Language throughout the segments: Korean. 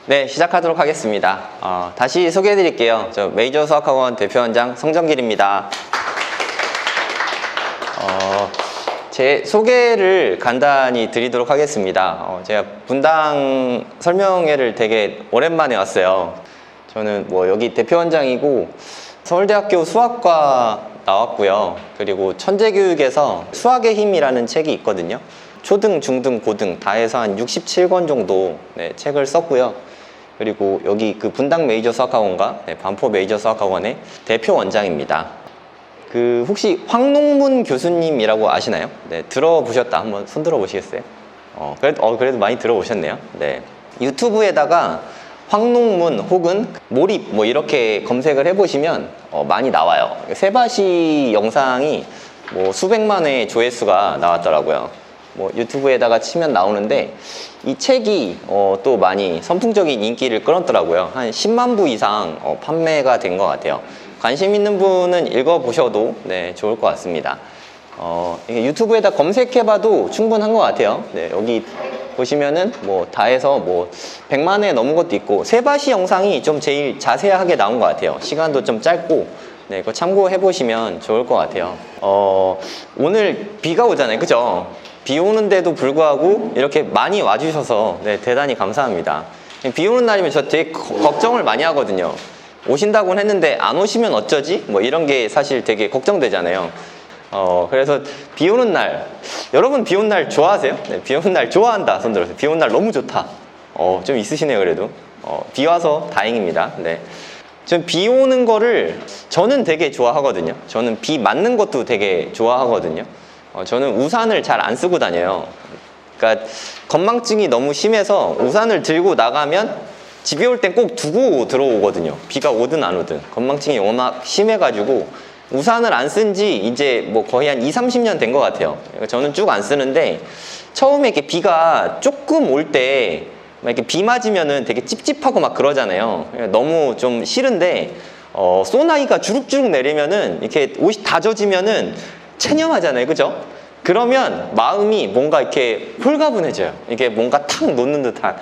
네, 시작하도록 하겠습니다. 다시 소개해 드릴게요. 저 메이저 수학학원 대표원장 성정길입니다. 제 소개를 간단히 드리도록 하겠습니다. 제가 분당 설명회를 되게 오랜만에 왔어요. 저는 여기 대표원장이고 서울대학교 수학과 나왔고요. 그리고 천재교육에서 수학의 힘이라는 책이 있거든요. 초등, 중등, 고등 다 해서 한 67권 정도 책을 썼고요. 그리고 여기 그 분당 메이저 수학학원과 반포 메이저 수학학원의 대표 원장입니다. 혹시 황농문 교수님이라고 아시나요? 네, 들어보셨다. 한번 손 들어 보시겠어요? 그래도 많이 들어보셨네요. 네. 유튜브에다가 황농문 혹은 몰입 이렇게 검색을 해보시면 많이 나와요. 세바시 영상이 수백만 회 조회수가 나왔더라고요. 유튜브에다가 치면 나오는데 이 책이 또 많이 선풍적인 인기를 끌었더라고요. 한 10만 부 이상 판매가 된 것 같아요. 관심 있는 분은 읽어보셔도 좋을 것 같습니다. 이게 유튜브에다 검색해봐도 충분한 것 같아요. 네, 여기 보시면은 다 해서 100만 회 넘은 것도 있고 세바시 영상이 좀 제일 자세하게 나온 것 같아요. 시간도 좀 짧고 그거 참고해 보시면 좋을 것 같아요. 오늘 비가 오잖아요, 그죠? 비 오는데도 불구하고 이렇게 많이 와주셔서 대단히 감사합니다. 비 오는 날이면 저 되게 걱정을 많이 하거든요. 오신다고는 했는데 안 오시면 어쩌지? 이런 게 사실 되게 걱정되잖아요. 그래서 비 오는 날, 여러분 비 오는 날 좋아하세요? 네, 비 오는 날 좋아한다 손 들어주세요. 비 오는 날 너무 좋다. 좀 있으시네요, 그래도. 비 와서 다행입니다. 네. 전 비 오는 거를 저는 되게 좋아하거든요. 저는 비 맞는 것도 되게 좋아하거든요. 저는 우산을 잘 안 쓰고 다녀요. 그러니까 건망증이 너무 심해서 우산을 들고 나가면 집에 올 땐 꼭 두고 들어오거든요. 비가 오든 안 오든. 건망증이 워낙 심해가지고 우산을 안 쓴 지 이제 거의 한 20-30년 된 것 같아요. 그러니까 저는 쭉 안 쓰는데 처음에 이렇게 비가 조금 올 때 이렇게 비 맞으면은 되게 찝찝하고 막 그러잖아요. 너무 좀 싫은데 소나기가 주룩주룩 내리면은 이렇게 옷이 다 젖으면은 체념하잖아요, 그죠? 그러면 마음이 뭔가 이렇게 홀가분해져요. 이게 뭔가 탁 놓는 듯한,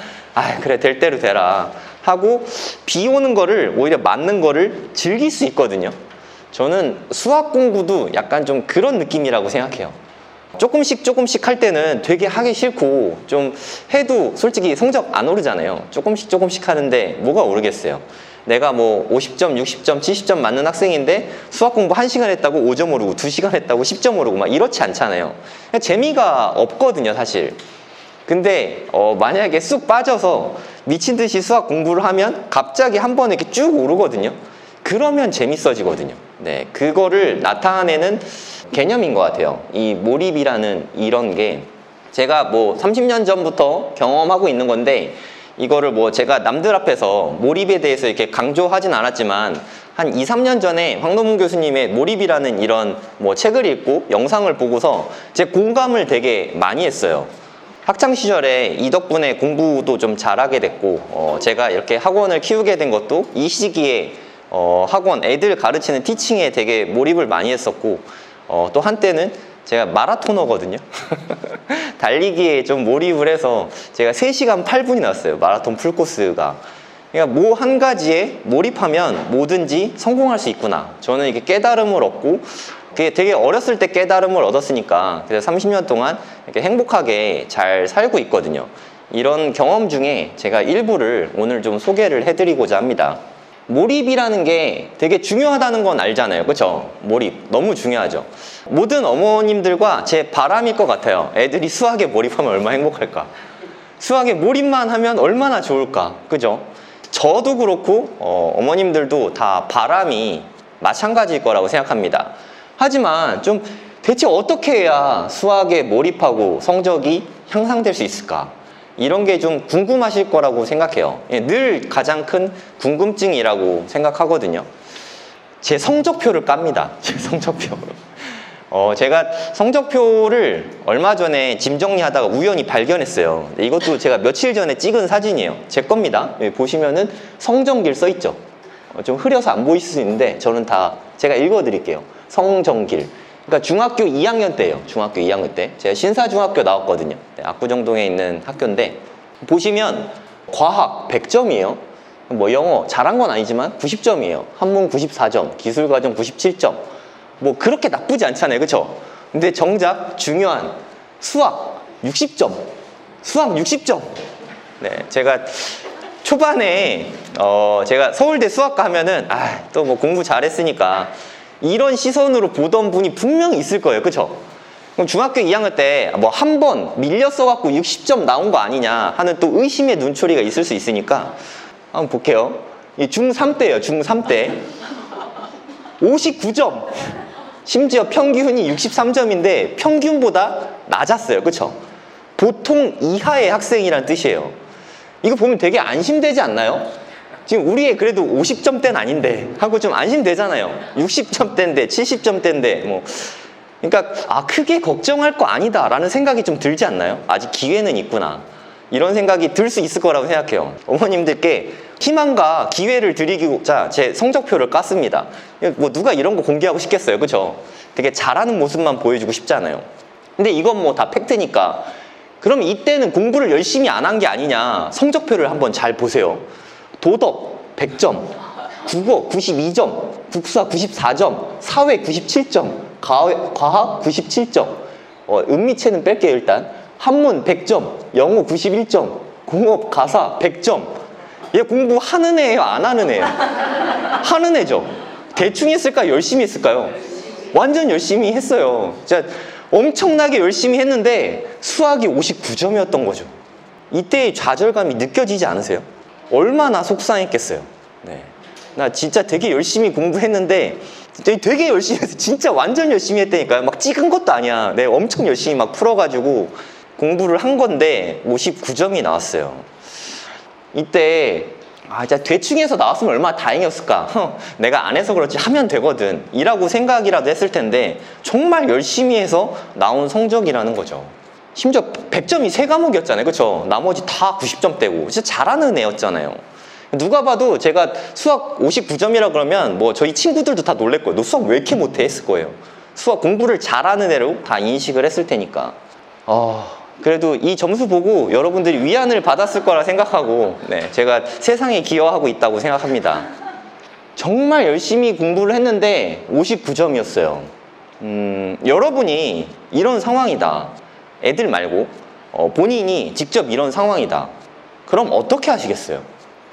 그래, 될 대로 되라 하고 비 오는 거를 오히려 맞는 거를 즐길 수 있거든요. 저는 수학 공부도 약간 좀 그런 느낌이라고 생각해요. 조금씩 할 때는 되게 하기 싫고 좀 해도 솔직히 성적 안 오르잖아요. 조금씩 하는데 뭐가 오르겠어요. 내가 50점, 60점, 70점 맞는 학생인데 수학 공부 1시간 했다고 5점 오르고 2시간 했다고 10점 오르고 막 이렇지 않잖아요. 재미가 없거든요, 사실. 근데 만약에 쑥 빠져서 미친 듯이 수학 공부를 하면 갑자기 한 번에 이렇게 쭉 오르거든요. 그러면 재밌어지거든요. 네, 그거를 나타내는 개념인 것 같아요. 이 몰입이라는 이런 게 제가 30년 전부터 경험하고 있는 건데 이거를 제가 남들 앞에서 몰입에 대해서 이렇게 강조하진 않았지만 한 2-3년 전에 황농문 교수님의 몰입이라는 이런 책을 읽고 영상을 보고서 제 공감을 되게 많이 했어요. 학창 시절에 이 덕분에 공부도 좀 잘하게 됐고 제가 이렇게 학원을 키우게 된 것도 이 시기에 학원 애들 가르치는 티칭에 되게 몰입을 많이 했었고 또 한때는 제가 마라토너거든요. 달리기에 좀 몰입을 해서 제가 3시간 8분이 났어요. 마라톤 풀코스가. 그러니까 한 가지에 몰입하면 뭐든지 성공할 수 있구나. 저는 이게 깨달음을 얻고 그게 되게 어렸을 때 깨달음을 얻었으니까 그래서 30년 동안 이렇게 행복하게 잘 살고 있거든요. 이런 경험 중에 제가 일부를 오늘 좀 소개를 해드리고자 합니다. 몰입이라는 게 되게 중요하다는 건 알잖아요, 그쵸? 몰입 너무 중요하죠. 모든 어머님들과 제 바람일 것 같아요. 애들이 수학에 몰입하면 얼마나 행복할까. 수학에 몰입만 하면 얼마나 좋을까, 그죠? 저도 그렇고 어머님들도 다 바람이 마찬가지일 거라고 생각합니다. 하지만 좀 대체 어떻게 해야 수학에 몰입하고 성적이 향상될 수 있을까? 이런 게 좀 궁금하실 거라고 생각해요. 늘 가장 큰 궁금증이라고 생각하거든요. 제 성적표를 깝니다. 제 성적표. 제가 성적표를 얼마 전에 짐 정리하다가 우연히 발견했어요. 이것도 제가 며칠 전에 찍은 사진이에요. 제 겁니다. 여기 보시면은 성정길 써있죠. 좀 흐려서 안 보일 수 있는데 저는 다 제가 읽어드릴게요. 성정길. 그러니까 중학교 2학년 때예요. 중학교 2학년 때. 제가 신사중학교 나왔거든요. 압구정동에 있는 학교인데 보시면 과학 100점이에요. 뭐 영어 잘한 건 아니지만 90점이에요. 한문 94점, 기술과정 97점. 뭐 그렇게 나쁘지 않잖아요, 그쵸? 근데 정작 중요한 수학 60점. 수학 60점. 네, 제가 초반에 제가 서울대 수학과 하면은 또 뭐 공부 잘했으니까 이런 시선으로 보던 분이 분명히 있을 거예요, 그쵸? 그럼 중학교 2학년 때 뭐 한 번 밀렸어 갖고 60점 나온 거 아니냐 하는 또 의심의 눈초리가 있을 수 있으니까 한번 볼게요. 이 중3 때예요, 중3 때 59점. 심지어 평균이 63점인데 평균보다 낮았어요, 그쵸? 보통 이하의 학생이란 뜻이에요. 이거 보면 되게 안심되지 않나요? 지금 우리 애 그래도 50점대는 아닌데 하고 좀 안심되잖아요. 60점대인데 70점대인데 뭐 그러니까 크게 걱정할 거 아니다 라는 생각이 좀 들지 않나요? 아직 기회는 있구나 이런 생각이 들 수 있을 거라고 생각해요. 어머님들께 희망과 기회를 드리고자 제 성적표를 깠습니다. 뭐 누가 이런 거 공개하고 싶겠어요, 그쵸? 되게 잘하는 모습만 보여주고 싶잖아요. 근데 이건 뭐 다 팩트니까 그럼 이때는 공부를 열심히 안 한 게 아니냐. 성적표를 한번 잘 보세요. 도덕 100점, 국어 92점, 국사 94점, 사회 97점, 과학 97점, 은미체는 뺄게요 일단. 한문 100점, 영어 91점, 공업 가사 100점. 얘 공부하는 애예요, 안 하는 애예요? 하는 애죠. 대충 했을까요, 열심히 했을까요? 완전 열심히 했어요. 진짜 엄청나게 열심히 했는데 수학이 59점이었던 거죠. 이때의 좌절감이 느껴지지 않으세요? 얼마나 속상했겠어요. 네. 나 진짜 되게 열심히 공부했는데 되게 열심히 했어요. 진짜 완전 열심히 했다니까요. 막 찍은 것도 아니야. 네, 엄청 열심히 막 풀어가지고 공부를 한 건데 59점이 나왔어요. 이때 진짜 대충해서 나왔으면 얼마나 다행이었을까. 내가 안 해서 그렇지 하면 되거든 이라고 생각이라도 했을 텐데 정말 열심히 해서 나온 성적이라는 거죠. 심지어 100점이 3과목이었잖아요, 그쵸? 나머지 다 90점대고 진짜 잘하는 애였잖아요. 누가 봐도 제가 수학 59점이라 그러면 뭐 저희 친구들도 다 놀랄 거예요. 너 수학 왜 이렇게 못해? 했을 거예요. 수학 공부를 잘하는 애로 다 인식을 했을 테니까. 그래도 이 점수 보고 여러분들이 위안을 받았을 거라 생각하고 제가 세상에 기여하고 있다고 생각합니다. 정말 열심히 공부를 했는데 59점이었어요. 여러분이 이런 상황이다. 애들 말고 본인이 직접 이런 상황이다. 그럼 어떻게 하시겠어요?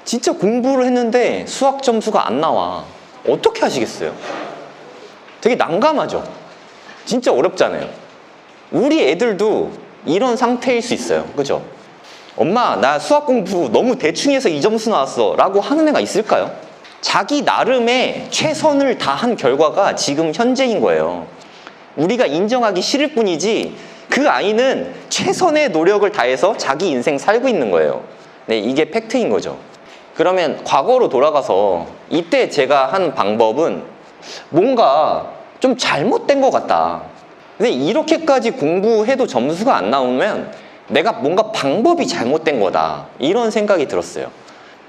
진짜 공부를 했는데 수학 점수가 안 나와. 어떻게 하시겠어요? 되게 난감하죠? 진짜 어렵잖아요. 우리 애들도 이런 상태일 수 있어요, 그죠? 엄마 나 수학 공부 너무 대충 해서 이 점수 나왔어 라고 하는 애가 있을까요? 자기 나름의 최선을 다한 결과가 지금 현재인 거예요. 우리가 인정하기 싫을 뿐이지 그 아이는 최선의 노력을 다해서 자기 인생 살고 있는 거예요. 네, 이게 팩트인 거죠. 그러면 과거로 돌아가서 이때 제가 한 방법은 뭔가 좀 잘못된 것 같다. 근데 이렇게까지 공부해도 점수가 안 나오면 내가 뭔가 방법이 잘못된 거다 이런 생각이 들었어요.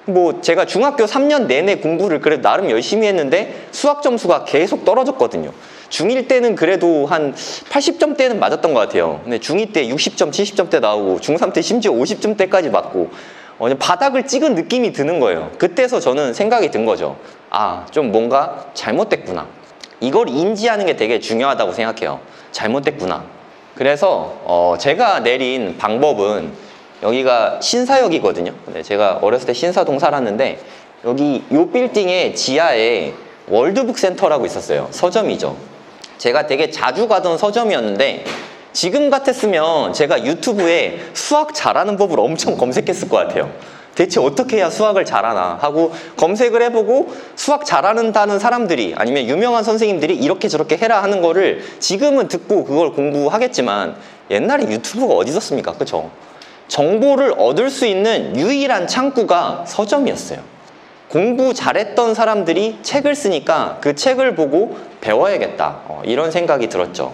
뭐 제가 중학교 3년 내내 공부를 그래도 나름 열심히 했는데 수학 점수가 계속 떨어졌거든요. 중1 때는 그래도 한 80점대는 맞았던 것 같아요. 근데 중2 때 60점, 70점대 나오고 중3 때 심지어 50점대까지 맞고 바닥을 찍은 느낌이 드는 거예요. 그때서 저는 생각이 든 거죠. 좀 뭔가 잘못됐구나. 이걸 인지하는 게 되게 중요하다고 생각해요. 잘못됐구나. 그래서 제가 내린 방법은 여기가 신사역이거든요. 제가 어렸을 때 신사동 살았는데 여기 요 빌딩의 지하에 월드북 센터라고 있었어요. 서점이죠. 제가 되게 자주 가던 서점이었는데 지금 같았으면 제가 유튜브에 수학 잘하는 법을 엄청 검색했을 것 같아요. 대체 어떻게 해야 수학을 잘하나 하고 검색을 해보고 수학 잘하는다는 사람들이 아니면 유명한 선생님들이 이렇게 저렇게 해라 하는 거를 지금은 듣고 그걸 공부하겠지만 옛날에 유튜브가 어디 있었습니까? 그쵸? 정보를 얻을 수 있는 유일한 창구가 서점이었어요. 공부 잘했던 사람들이 책을 쓰니까 그 책을 보고 배워야겠다 이런 생각이 들었죠.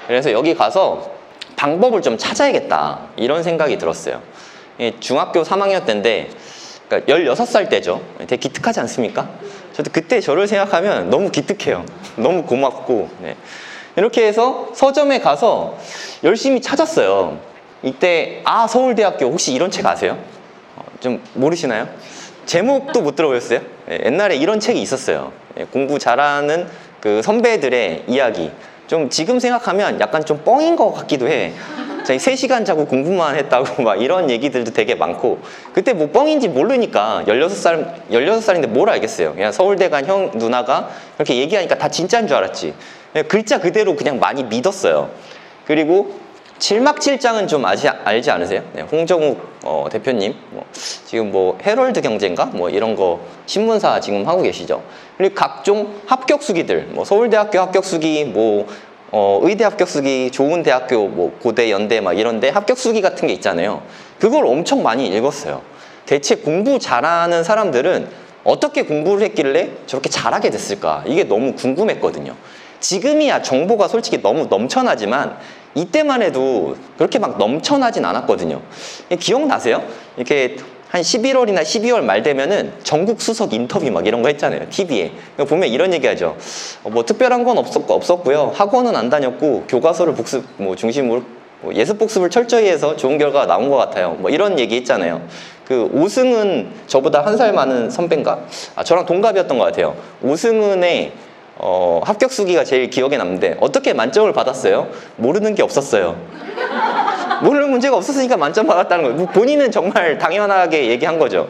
그래서 여기 가서 방법을 좀 찾아야겠다 이런 생각이 들었어요. 중학교 3학년 때인데 그러니까 16살 때죠. 되게 기특하지 않습니까? 저도 그때 저를 생각하면 너무 기특해요. 너무 고맙고 이렇게 해서 서점에 가서 열심히 찾았어요. 이때 서울대학교 혹시 이런 책 아세요? 좀 모르시나요? 제목도 못 들어보셨어요? 예, 옛날에 이런 책이 있었어요. 예, 공부 잘하는 그 선배들의 이야기. 좀 지금 생각하면 약간 좀 뻥인 것 같기도 해. 자기 3시간 자고 공부만 했다고 막 이런 얘기들도 되게 많고, 그때 뭐 뻥인지 모르니까 16살인데 뭘 알겠어요. 그냥 서울대 간 형 누나가 그렇게 얘기하니까 다 진짜인 줄 알았지. 그냥 글자 그대로 그냥 많이 믿었어요. 그리고 7막 7장은 좀 알지 않으세요? 네, 홍정욱 대표님 지금 뭐 헤럴드 경제인가 뭐 이런 거 신문사 지금 하고 계시죠. 그리고 각종 합격 수기들, 뭐 서울대학교 합격 수기, 뭐 의대 합격 수기, 좋은 대학교, 뭐 고대, 연대 막 이런데 합격 수기 같은 게 있잖아요. 그걸 엄청 많이 읽었어요. 대체 공부 잘하는 사람들은 어떻게 공부를 했길래 저렇게 잘하게 됐을까? 이게 너무 궁금했거든요. 지금이야 정보가 솔직히 너무 넘쳐나지만 이때만 해도 그렇게 막 넘쳐나진 않았거든요. 기억나세요? 이렇게 한 11월이나 12월 말 되면은 전국 수석 인터뷰 막 이런 거 했잖아요. TV에. 보면 이런 얘기 하죠. 뭐 특별한 건 없었고요. 학원은 안 다녔고 교과서를 복습 뭐 중심으로 뭐 예습 복습을 철저히 해서 좋은 결과가 나온 것 같아요. 뭐 이런 얘기 했잖아요. 그 오승은 저보다 1살 많은 선배인가? 저랑 동갑이었던 것 같아요. 오승은의 합격 수기가 제일 기억에 남는데 어떻게 만점을 받았어요? 모르는 게 없었어요. 모르는 문제가 없었으니까 만점 받았다는 거예요. 본인은 정말 당연하게 얘기한 거죠.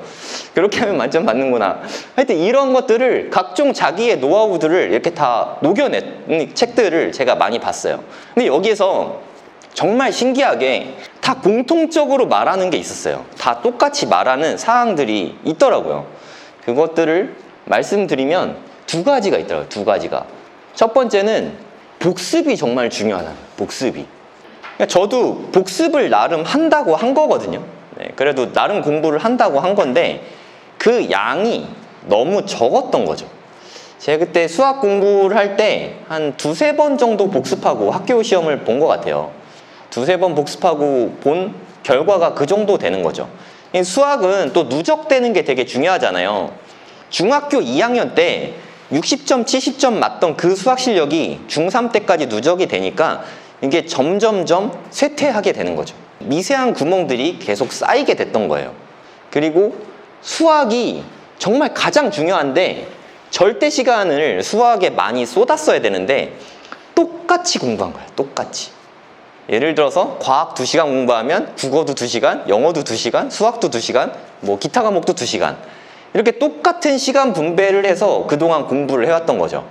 그렇게 하면 만점 받는구나. 하여튼 이런 것들을 각종 자기의 노하우들을 이렇게 다 녹여낸 책들을 제가 많이 봤어요. 근데 여기에서 정말 신기하게 다 공통적으로 말하는 게 있었어요. 다 똑같이 말하는 사항들이 있더라고요. 그것들을 말씀드리면 2가지가 있더라고요. 2가지가. 첫 번째는 복습이 정말 중요하다. 복습이. 저도 복습을 나름 한다고 한 거거든요. 네, 그래도 나름 공부를 한다고 한 건데 그 양이 너무 적었던 거죠. 제가 그때 수학 공부를 할 때 한 2-3번 정도 복습하고 학교 시험을 본 것 같아요. 2-3번 복습하고 본 결과가 그 정도 되는 거죠. 수학은 또 누적되는 게 되게 중요하잖아요. 중학교 2학년 때 60점, 70점 맞던 그 수학 실력이 중3 때까지 누적이 되니까 이게 점점점 쇠퇴하게 되는 거죠. 미세한 구멍들이 계속 쌓이게 됐던 거예요. 그리고 수학이 정말 가장 중요한데 절대 시간을 수학에 많이 쏟았어야 되는데 똑같이 공부한 거예요. 똑같이. 예를 들어서 과학 2시간 공부하면 국어도 2시간, 영어도 2시간, 수학도 2시간, 뭐 기타 과목도 2시간. 이렇게 똑같은 시간 분배를 해서 그동안 공부를 해왔던 거죠.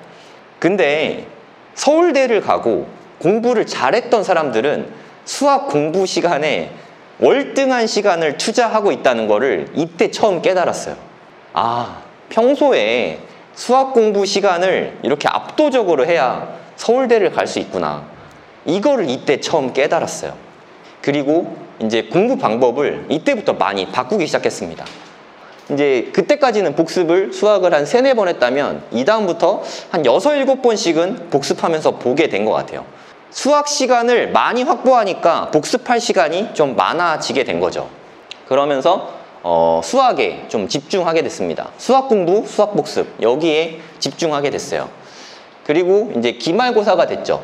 근데 서울대를 가고 공부를 잘했던 사람들은 수학 공부 시간에 월등한 시간을 투자하고 있다는 거를 이때 처음 깨달았어요. 아, 평소에 수학 공부 시간을 이렇게 압도적으로 해야 서울대를 갈 수 있구나. 이거를 이때 처음 깨달았어요. 그리고 이제 공부 방법을 이때부터 많이 바꾸기 시작했습니다. 이제 그때까지는 복습을 수학을 한 3-4번 했다면 이 다음부터 한 6-7번씩은 복습하면서 보게 된 것 같아요. 수학 시간을 많이 확보하니까 복습할 시간이 좀 많아지게 된 거죠. 그러면서 수학에 좀 집중하게 됐습니다. 수학 공부, 수학 복습 여기에 집중하게 됐어요. 그리고 이제 기말고사가 됐죠.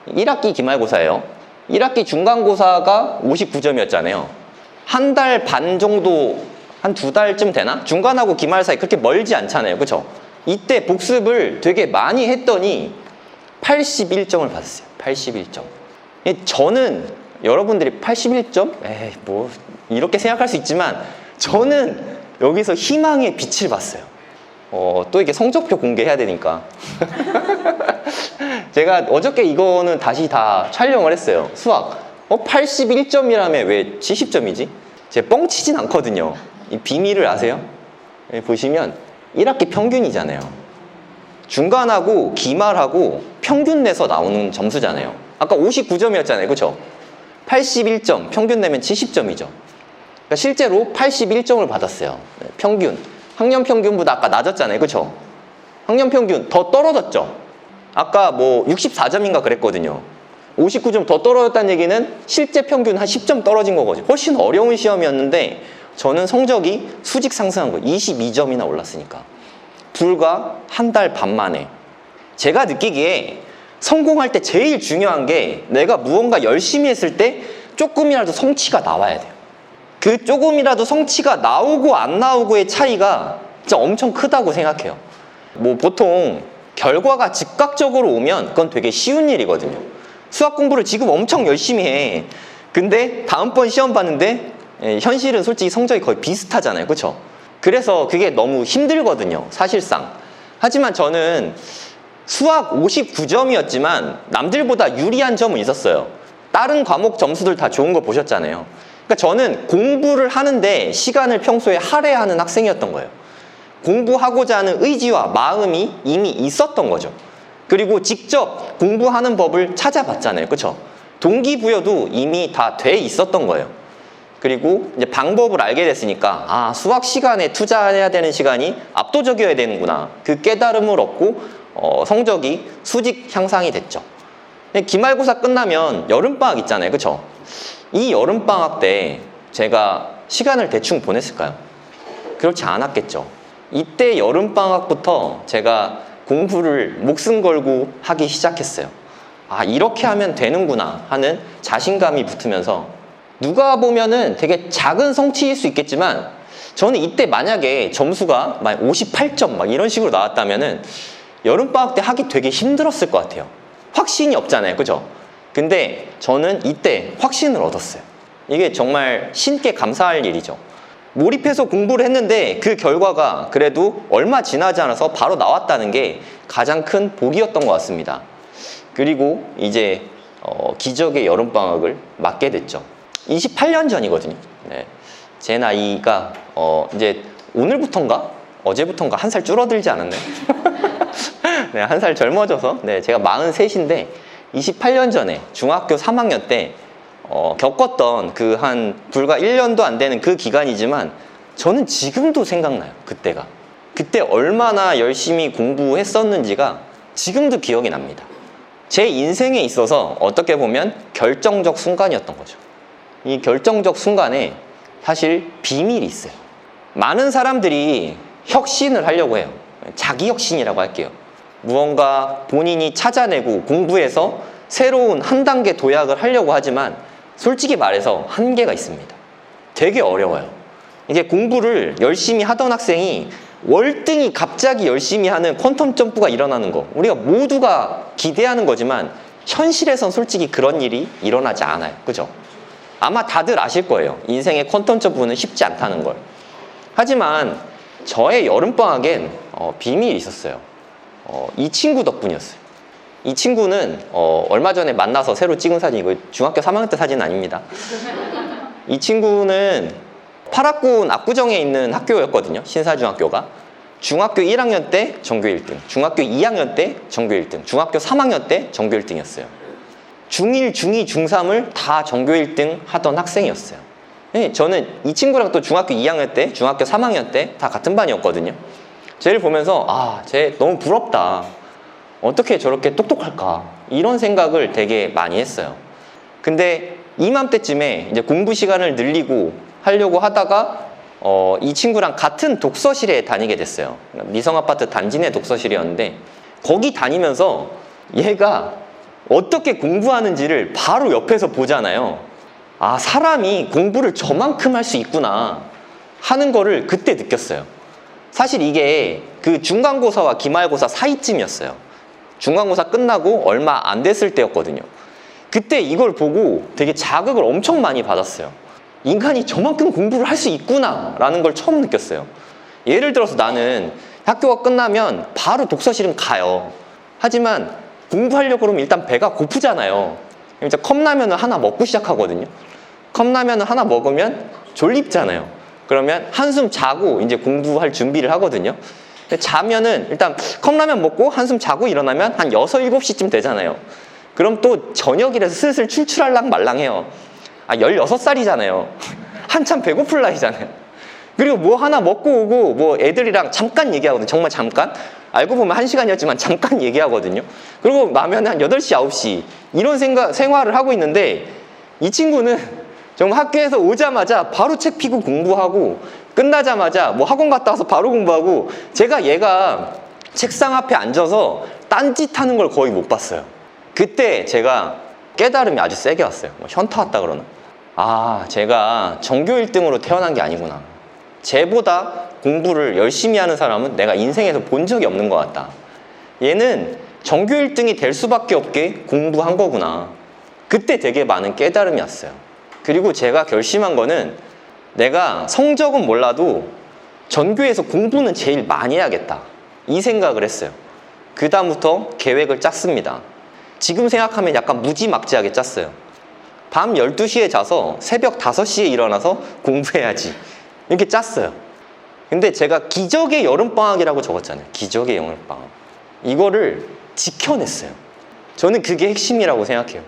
1학기 기말고사예요. 1학기 중간고사가 59점이었잖아요. 한 달 반 정도, 한 2달쯤 되나? 중간하고 기말 사이 그렇게 멀지 않잖아요. 그쵸? 이때 복습을 되게 많이 했더니 81점을 받았어요. 81점. 저는 여러분들이 81점? 에이, 뭐 이렇게 생각할 수 있지만 저는 여기서 희망의 빛을 봤어요. 또 이게 성적표 공개해야 되니까. 제가 어저께 이거는 다시 다 촬영을 했어요. 수학. 81점이라면 왜 70점이지? 제가 뻥치진 않거든요. 이 비밀을 아세요? 여기 보시면 1학기 평균이잖아요. 중간하고 기말하고 평균 내서 나오는 점수잖아요. 아까 59점이었잖아요. 그렇죠? 81점, 평균 내면 70점이죠. 그러니까 실제로 81점을 받았어요. 평균. 학년 평균보다 아까 낮았잖아요. 그렇죠? 학년 평균 더 떨어졌죠? 아까 뭐 64점인가 그랬거든요. 59점 더 떨어졌다는 얘기는 실제 평균 한 10점 떨어진 거거든요. 훨씬 어려운 시험이었는데 저는 성적이 수직 상승한 거예요. 22점이나 올랐으니까. 불과 한 달 반 만에. 제가 느끼기에 성공할 때 제일 중요한 게 내가 무언가 열심히 했을 때 조금이라도 성취가 나와야 돼요. 그 조금이라도 성취가 나오고 안 나오고의 차이가 진짜 엄청 크다고 생각해요. 뭐 보통 결과가 즉각적으로 오면 그건 되게 쉬운 일이거든요. 수학 공부를 지금 엄청 열심히 해. 근데 다음번 시험 봤는데 현실은 솔직히 성적이 거의 비슷하잖아요. 그렇죠? 그래서 그게 너무 힘들거든요. 사실상. 하지만 저는 수학 59점이었지만 남들보다 유리한 점은 있었어요. 다른 과목 점수들 다 좋은 거 보셨잖아요. 그러니까 저는 공부를 하는데 시간을 평소에 할애하는 학생이었던 거예요. 공부하고자 하는 의지와 마음이 이미 있었던 거죠. 그리고 직접 공부하는 법을 찾아봤잖아요. 그렇죠? 동기부여도 이미 다 돼 있었던 거예요. 그리고 이제 방법을 알게 됐으니까 아, 수학 시간에 투자해야 되는 시간이 압도적이어야 되는구나. 그 깨달음을 얻고 성적이 수직 향상이 됐죠. 기말고사 끝나면 여름방학 있잖아요. 그렇죠? 이 여름방학 때 제가 시간을 대충 보냈을까요? 그렇지 않았겠죠. 이때 여름방학부터 제가 공부를 목숨 걸고 하기 시작했어요. 아, 이렇게 하면 되는구나 하는 자신감이 붙으면서 누가 보면은 되게 작은 성취일 수 있겠지만 저는 이때 만약에 점수가 막 58점 막 이런 식으로 나왔다면은 여름방학 때 하기 되게 힘들었을 것 같아요. 확신이 없잖아요. 그죠? 근데 저는 이때 확신을 얻었어요. 이게 정말 신께 감사할 일이죠. 몰입해서 공부를 했는데 그 결과가 그래도 얼마 지나지 않아서 바로 나왔다는 게 가장 큰 복이었던 것 같습니다. 그리고 이제 기적의 여름방학을 맞게 됐죠. 28년 전이거든요. 네. 제 나이가 이제 오늘부턴가? 어제부턴가 한 살 줄어들지 않았나요? 네, 한 살 젊어져서 네, 제가 43인데 28년 전에 중학교 3학년 때 겪었던 그 한 불과 1년도 안 되는 그 기간이지만 저는 지금도 생각나요. 그때 얼마나 열심히 공부했었는지가 지금도 기억이 납니다. 제 인생에 있어서 어떻게 보면 결정적 순간이었던 거죠. 이 결정적 순간에 사실 비밀이 있어요. 많은 사람들이 혁신을 하려고 해요. 자기 혁신이라고 할게요. 무언가 본인이 찾아내고 공부해서 새로운 한 단계 도약을 하려고 하지만 솔직히 말해서 한계가 있습니다. 되게 어려워요. 이게 공부를 열심히 하던 학생이 월등히 갑자기 열심히 하는 퀀텀 점프가 일어나는 거, 우리가 모두가 기대하는 거지만 현실에선 솔직히 그런 일이 일어나지 않아요. 그죠? 아마 다들 아실 거예요. 인생의 퀀텀 점프는 쉽지 않다는 걸. 하지만 저의 여름방학엔 비밀이 있었어요. 이 친구 덕분이었어요. 이 친구는 얼마 전에 만나서 새로 찍은 사진, 이거 중학교 3학년 때 사진 아닙니다. 이 친구는 파락군 압구정에 있는 학교였거든요. 신사중학교가. 중학교 1학년 때 전교 1등, 중학교 2학년 때 전교 1등, 중학교 3학년 때 전교 1등이었어요. 중1, 중2, 중3을 다 전교 1등 하던 학생이었어요. 네, 저는 이 친구랑 또 중학교 2학년 때, 중학교 3학년 때 다 같은 반이었거든요. 쟤를 보면서 아, 쟤 너무 부럽다. 어떻게 저렇게 똑똑할까? 이런 생각을 되게 많이 했어요. 근데 이맘때쯤에 이제 공부 시간을 늘리고 하려고 하다가 이 친구랑 같은 독서실에 다니게 됐어요. 미성아파트 단지 내 독서실이었는데 거기 다니면서 얘가 어떻게 공부하는지를 바로 옆에서 보잖아요. 아, 사람이 공부를 저만큼 할 수 있구나 하는 거를 그때 느꼈어요. 사실 이게 그 중간고사와 기말고사 사이쯤이었어요. 중간고사 끝나고 얼마 안 됐을 때였거든요. 그때 이걸 보고 되게 자극을 엄청 많이 받았어요. 인간이 저만큼 공부를 할 수 있구나 라는 걸 처음 느꼈어요. 예를 들어서 나는 학교가 끝나면 바로 독서실은 가요. 하지만 공부하려고 그러면 일단 배가 고프잖아요. 이제 컵라면을 하나 먹고 시작하거든요. 컵라면을 하나 먹으면 졸립잖아요. 그러면 한숨 자고 이제 공부할 준비를 하거든요. 근데 자면은 일단 컵라면 먹고 한숨 자고 일어나면 한 6, 7시쯤 되잖아요. 그럼 또 저녁이라서 슬슬 출출할랑 말랑해요. 아, 16살이잖아요. 한참 배고플 나이잖아요. 그리고 뭐 하나 먹고 오고 뭐 애들이랑 잠깐 얘기하거든요. 정말 잠깐. 알고 보면 1시간이었지만 잠깐 얘기하거든요. 그리고 나면 한 8시, 9시 이런 생활을 하고 있는데 이 친구는 정말 학교에서 오자마자 바로 책 피고 공부하고 끝나자마자 뭐 학원 갔다 와서 바로 공부하고 제가 얘가 책상 앞에 앉아서 딴짓하는 걸 거의 못 봤어요. 그때 제가 깨달음이 아주 세게 왔어요. 뭐 현타 왔다 그러나? 아, 제가 전교 1등으로 태어난 게 아니구나. 쟤보다 공부를 열심히 하는 사람은 내가 인생에서 본 적이 없는 것 같다. 얘는 전교 1등이 될 수밖에 없게 공부한 거구나. 그때 되게 많은 깨달음이 왔어요. 그리고 제가 결심한 거는 내가 성적은 몰라도 전교에서 공부는 제일 많이 해야겠다. 이 생각을 했어요. 그 다음부터 계획을 짰습니다. 지금 생각하면 약간 무지막지하게 짰어요. 밤 12시에 자서 새벽 5시에 일어나서 공부해야지. 이렇게 짰어요. 근데 제가 기적의 여름방학이라고 적었잖아요. 기적의 여름방학. 이거를 지켜냈어요. 저는 그게 핵심이라고 생각해요.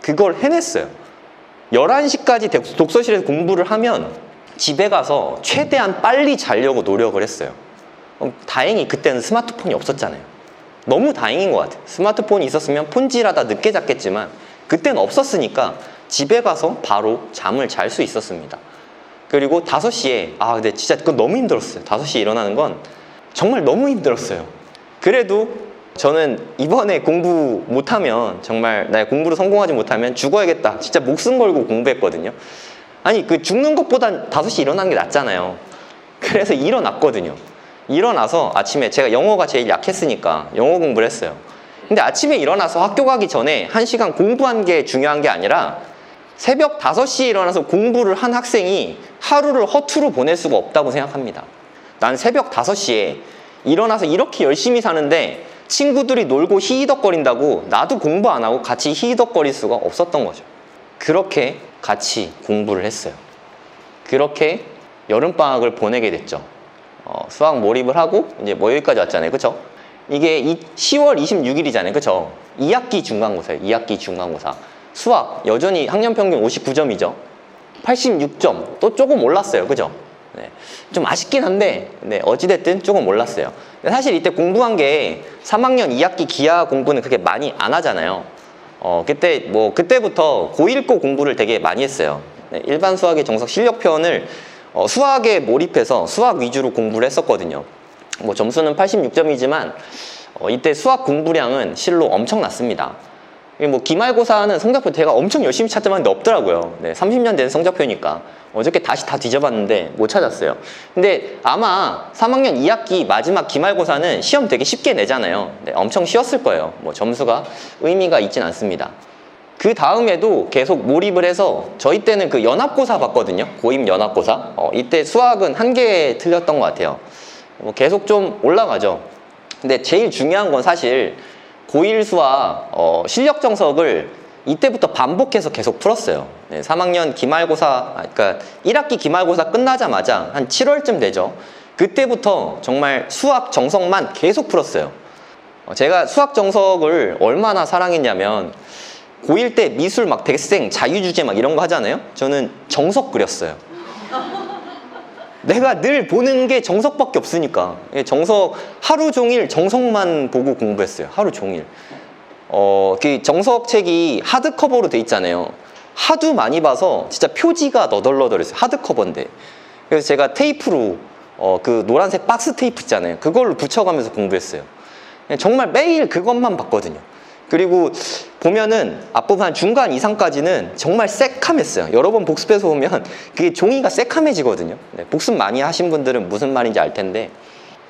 그걸 해냈어요. 11시까지 독서실에서 공부를 하면 집에 가서 최대한 빨리 자려고 노력을 했어요. 다행히 그때는 스마트폰이 없었잖아요. 너무 다행인 것 같아요. 스마트폰이 있었으면 폰질하다 늦게 잤겠지만 그때는 없었으니까 집에 가서 바로 잠을 잘 수 있었습니다. 그리고 5시에 근데 진짜 그건 너무 힘들었어요. 5시에 일어나는 건 정말 너무 힘들었어요. 그래도 저는 이번에 공부 못하면 정말 나 공부를 성공하지 못하면 죽어야겠다. 진짜 목숨 걸고 공부했거든요. 아니 그 죽는 것보단 5시에 일어나는 게 낫잖아요. 그래서 일어났거든요. 일어나서 아침에 제가 영어가 제일 약했으니까 영어 공부를 했어요. 근데 아침에 일어나서 학교 가기 전에 1시간 공부한 게 중요한 게 아니라 새벽 5시에 일어나서 공부를 한 학생이 하루를 허투루 보낼 수가 없다고 생각합니다. 난 새벽 5시에 일어나서 이렇게 열심히 사는데 친구들이 놀고 히히덕거린다고 나도 공부 안 하고 같이 히히덕거릴 수가 없었던 거죠. 그렇게 같이 공부를 했어요. 그렇게 여름방학을 보내게 됐죠. 수학 몰입을 하고 이제 뭐 여기까지 왔잖아요. 그쵸? 이게 10월 26일이잖아요. 그쵸? 2학기 중간고사예요. 2학기 중간고사. 수학 여전히 학년 평균 59점이죠. 86점 또 조금 올랐어요. 그죠? 네. 좀 아쉽긴 한데 어찌됐든 조금 올랐어요. 사실 이때 공부한 게 3학년 2학기 기하 공부는 그렇게 많이 안 하잖아요. 그때부터 고1고 공부를 되게 많이 했어요. 네, 일반 수학의 정석 실력편을 수학에 몰입해서 수학 위주로 공부를 했었거든요. 점수는 86점이지만 이때 수학 공부량은 실로 엄청났습니다. 기말고사는 성적표 제가 엄청 열심히 찾아봤는데 없더라고요. 네, 30년 된 성적표니까 어저께 다시 다 뒤져봤는데 못 찾았어요. 근데 아마 3학년 2학기 마지막 기말고사는 시험 되게 쉽게 내잖아요. 네, 엄청 쉬웠을 거예요. 점수가 의미가 있진 않습니다. 그 다음에도 계속 몰입을 해서 저희 때는 그 연합고사 봤거든요. 고임 연합고사. 이때 수학은 1개 틀렸던 것 같아요. 계속 좀 올라가죠. 근데 제일 중요한 건 사실 고1 수학 실력 정석을 이때부터 반복해서 계속 풀었어요. 네, 3학년 기말고사, 그러니까 1학기 기말고사 끝나자마자 한 7월쯤 되죠. 그때부터 정말 수학 정석만 계속 풀었어요. 제가 수학 정석을 얼마나 사랑했냐면 고1 때 미술 막 대생, 자유주제 막 이런 거 하잖아요. 저는 정석 그렸어요. 내가 늘 보는 게 정석밖에 없으니까 정석 하루 종일 정석만 보고 공부했어요. 하루 종일. 그 정석책이 하드커버로 돼 있잖아요. 하도 많이 봐서 진짜 표지가 너덜너덜했어요. 하드커버인데. 그래서 제가 테이프로 그 노란색 박스 테이프 있잖아요. 그걸로 붙여가면서 공부했어요. 정말 매일 그것만 봤거든요. 그리고 보면은 앞부분 한 중간 이상까지는 정말 새카맸어요. 여러 번 복습해서 보면 그게 종이가 새카매지거든요. 네, 복습 많이 하신 분들은 무슨 말인지 알 텐데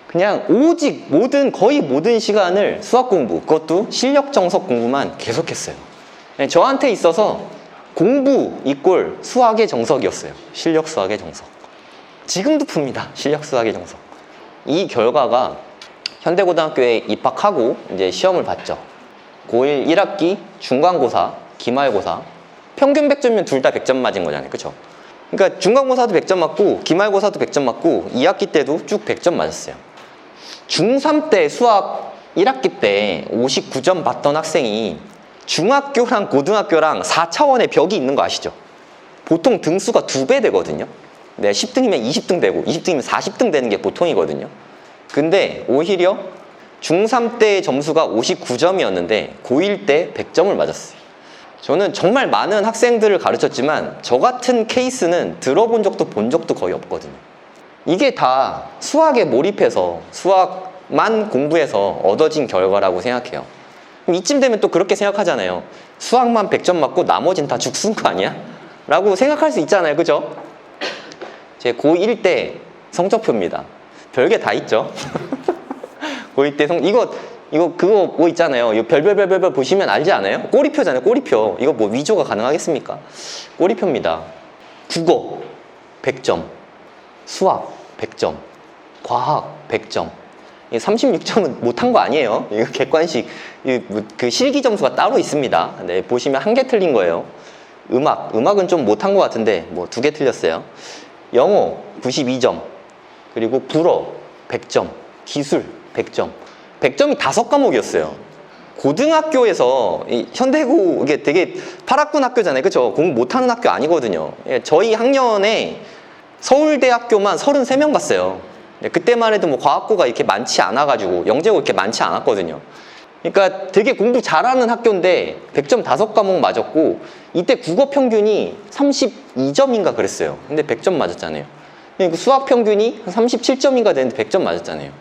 그냥 오직 거의 모든 시간을 수학 공부, 그것도 실력 정석 공부만 계속했어요. 네, 저한테 있어서 공부 이꼴 수학의 정석이었어요. 실력 수학의 정석. 지금도 풉니다. 실력 수학의 정석. 이 결과가 현대고등학교에 입학하고 이제 시험을 봤죠. 고1 1학기 중간고사, 기말고사 평균 100점이면 둘 다 100점 맞은 거잖아요. 그쵸? 그러니까 중간고사도 100점 맞고 기말고사도 100점 맞고 2학기 때도 쭉 100점 맞았어요. 중3 때 수학 1학기 때 59점 받던 학생이 중학교랑 고등학교랑 4차원의 벽이 있는 거 아시죠? 보통 등수가 2배 되거든요. 10등이면 20등 되고 20등이면 40등 되는 게 보통이거든요. 근데 오히려 중3 때 점수가 59점이었는데 고1 때 100점을 맞았어요. 저는 정말 많은 학생들을 가르쳤지만 저 같은 케이스는 들어본 적도 본 적도 거의 없거든요. 이게 다 수학에 몰입해서 수학만 공부해서 얻어진 결과라고 생각해요. 그럼 이쯤 되면 또 그렇게 생각하잖아요. 수학만 100점 맞고 나머진 다 죽순 거 아니야? 라고 생각할 수 있잖아요. 그죠? 제 고1 때 성적표입니다. 별게 다 있죠. 고1 때 그거 뭐 있잖아요. 이거 별별별별 보시면 알지 않아요? 꼬리표잖아요. 꼬리표. 이거 뭐 위조가 가능하겠습니까? 꼬리표입니다. 국어 100점, 수학 100점, 과학 100점. 36점은 못한 거 아니에요. 이거 객관식 그 실기 점수가 따로 있습니다. 네, 보시면 한 개 틀린 거예요. 음악은 좀 못한 것 같은데 뭐 2개 틀렸어요. 영어 92점, 그리고 불어 100점, 기술 100점. 100점이 5과목이었어요. 고등학교에서 현대고 이게 되게 파락군 학교잖아요. 그쵸? 공부 못하는 학교 아니거든요. 예, 저희 학년에 서울대학교만 33명 갔어요. 네, 그때만 해도 뭐 과학고가 이렇게 많지 않아가지고 영재고 이렇게 많지 않았거든요. 그러니까 되게 공부 잘하는 학교인데 100점 5과목 맞았고, 이때 국어 평균이 32점인가 그랬어요. 근데 100점 맞았잖아요. 그리고 수학 평균이 37점인가 되는데 100점 맞았잖아요.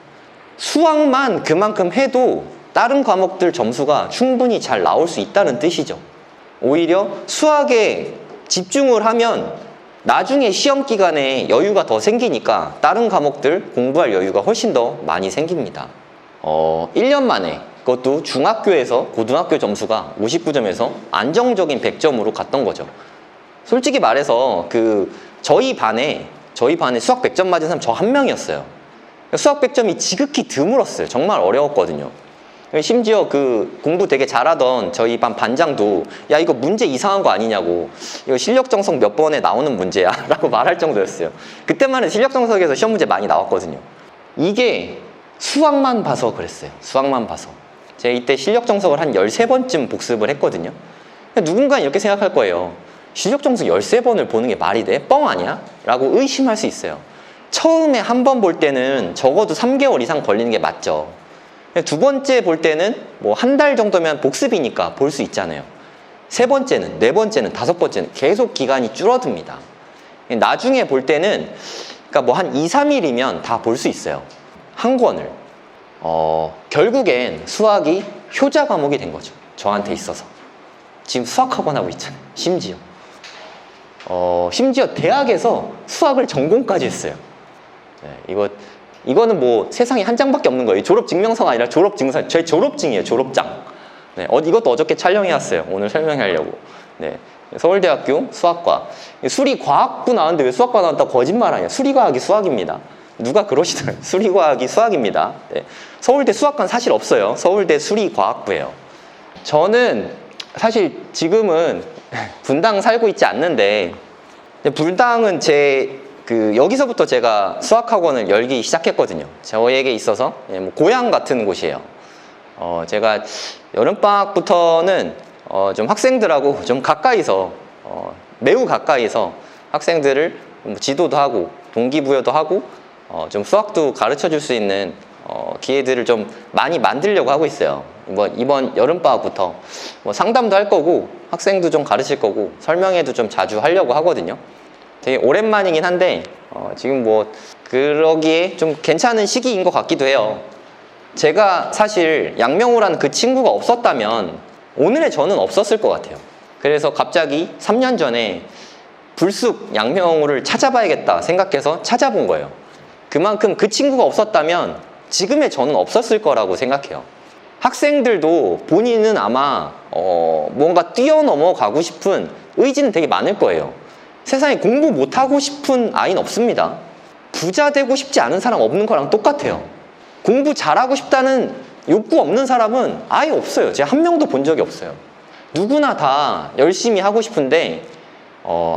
수학만 그만큼 해도 다른 과목들 점수가 충분히 잘 나올 수 있다는 뜻이죠. 오히려 수학에 집중을 하면 나중에 시험 기간에 여유가 더 생기니까 다른 과목들 공부할 여유가 훨씬 더 많이 생깁니다. 1년 만에, 그것도 중학교에서 고등학교 점수가 59점에서 안정적인 100점으로 갔던 거죠. 솔직히 말해서 저희 반에 수학 100점 맞은 사람 저 한 명이었어요. 수학 100점이 지극히 드물었어요. 정말 어려웠거든요. 심지어 공부 되게 잘하던 저희 반 반장도 야, 이거 문제 이상한 거 아니냐고, 이거 실력 정석 몇 번에 나오는 문제야 라고 말할 정도였어요. 그때만 해도 실력 정석에서 시험 문제 많이 나왔거든요. 이게 수학만 봐서 그랬어요. 수학만 봐서. 제가 이때 실력 정석을 한 13번쯤 복습을 했거든요. 누군가 이렇게 생각할 거예요. 실력 정석 13번을 보는 게 말이 돼? 뻥 아니야? 라고 의심할 수 있어요. 처음에 한 번 볼 때는 적어도 3개월 이상 걸리는 게 맞죠. 두 번째 볼 때는 뭐 한 달 정도면 복습이니까 볼 수 있잖아요. 세 번째는, 네 번째는, 다섯 번째는 계속 기간이 줄어듭니다. 나중에 볼 때는 그러니까 뭐 한 2, 3일이면 다 볼 수 있어요. 한 권을. 결국엔 수학이 효자 과목이 된 거죠. 저한테 있어서. 지금 수학학원 하고 있잖아요. 심지어 대학에서 수학을 전공까지 했어요. 네, 이거는 뭐 세상에 한 장밖에 없는 거예요. 졸업증명서가 아니라 졸업증서. 제 졸업증이에요. 졸업장. 네, 이것도 어저께 촬영해왔어요. 오늘 설명하려고. 네, 서울대학교 수학과. 수리과학부 나왔는데 왜 수학과 나왔다고 거짓말 하냐. 수리과학이 수학입니다. 누가 그러시더라고요. 수리과학이 수학입니다. 네, 서울대 수학과는 사실 없어요. 서울대 수리과학부예요. 저는 사실 지금은 분당 살고 있지 않는데, 분당은 여기서부터 제가 수학학원을 열기 시작했거든요. 저에게 있어서 뭐 고향 같은 곳이에요. 제가 여름방학부터는 좀 학생들하고 좀 가까이서, 매우 가까이서 학생들을 지도도 하고 동기부여도 하고 좀 수학도 가르쳐 줄 수 있는 기회들을 좀 많이 만들려고 하고 있어요. 이번 여름방학부터 상담도 할 거고 학생도 좀 가르칠 거고 설명회도 좀 자주 하려고 하거든요. 되게 오랜만이긴 한데 지금 그러기에 좀 괜찮은 시기인 것 같기도 해요. 제가 사실 양명우라는 그 친구가 없었다면 오늘의 저는 없었을 것 같아요. 그래서 갑자기 3년 전에 불쑥 양명우를 찾아봐야겠다 생각해서 찾아본 거예요. 그만큼 그 친구가 없었다면 지금의 저는 없었을 거라고 생각해요. 학생들도 본인은 아마 뭔가 뛰어넘어 가고 싶은 의지는 되게 많을 거예요. 세상에 공부 못하고 싶은 아이는 없습니다. 부자 되고 싶지 않은 사람 없는 거랑 똑같아요. 공부 잘하고 싶다는 욕구 없는 사람은 아예 없어요. 제가 한 명도 본 적이 없어요. 누구나 다 열심히 하고 싶은데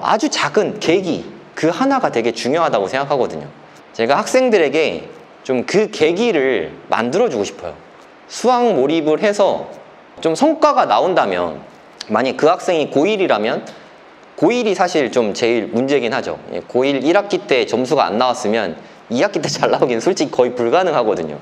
아주 작은 계기, 그 하나가 되게 중요하다고 생각하거든요. 제가 학생들에게 좀 그 계기를 만들어주고 싶어요. 수학 몰입을 해서 좀 성과가 나온다면, 만약 그 학생이 고1이라면 고1이 사실 좀 제일 문제긴 하죠. 고1 1학기 때 점수가 안 나왔으면 2학기 때 잘 나오기는 솔직히 거의 불가능하거든요.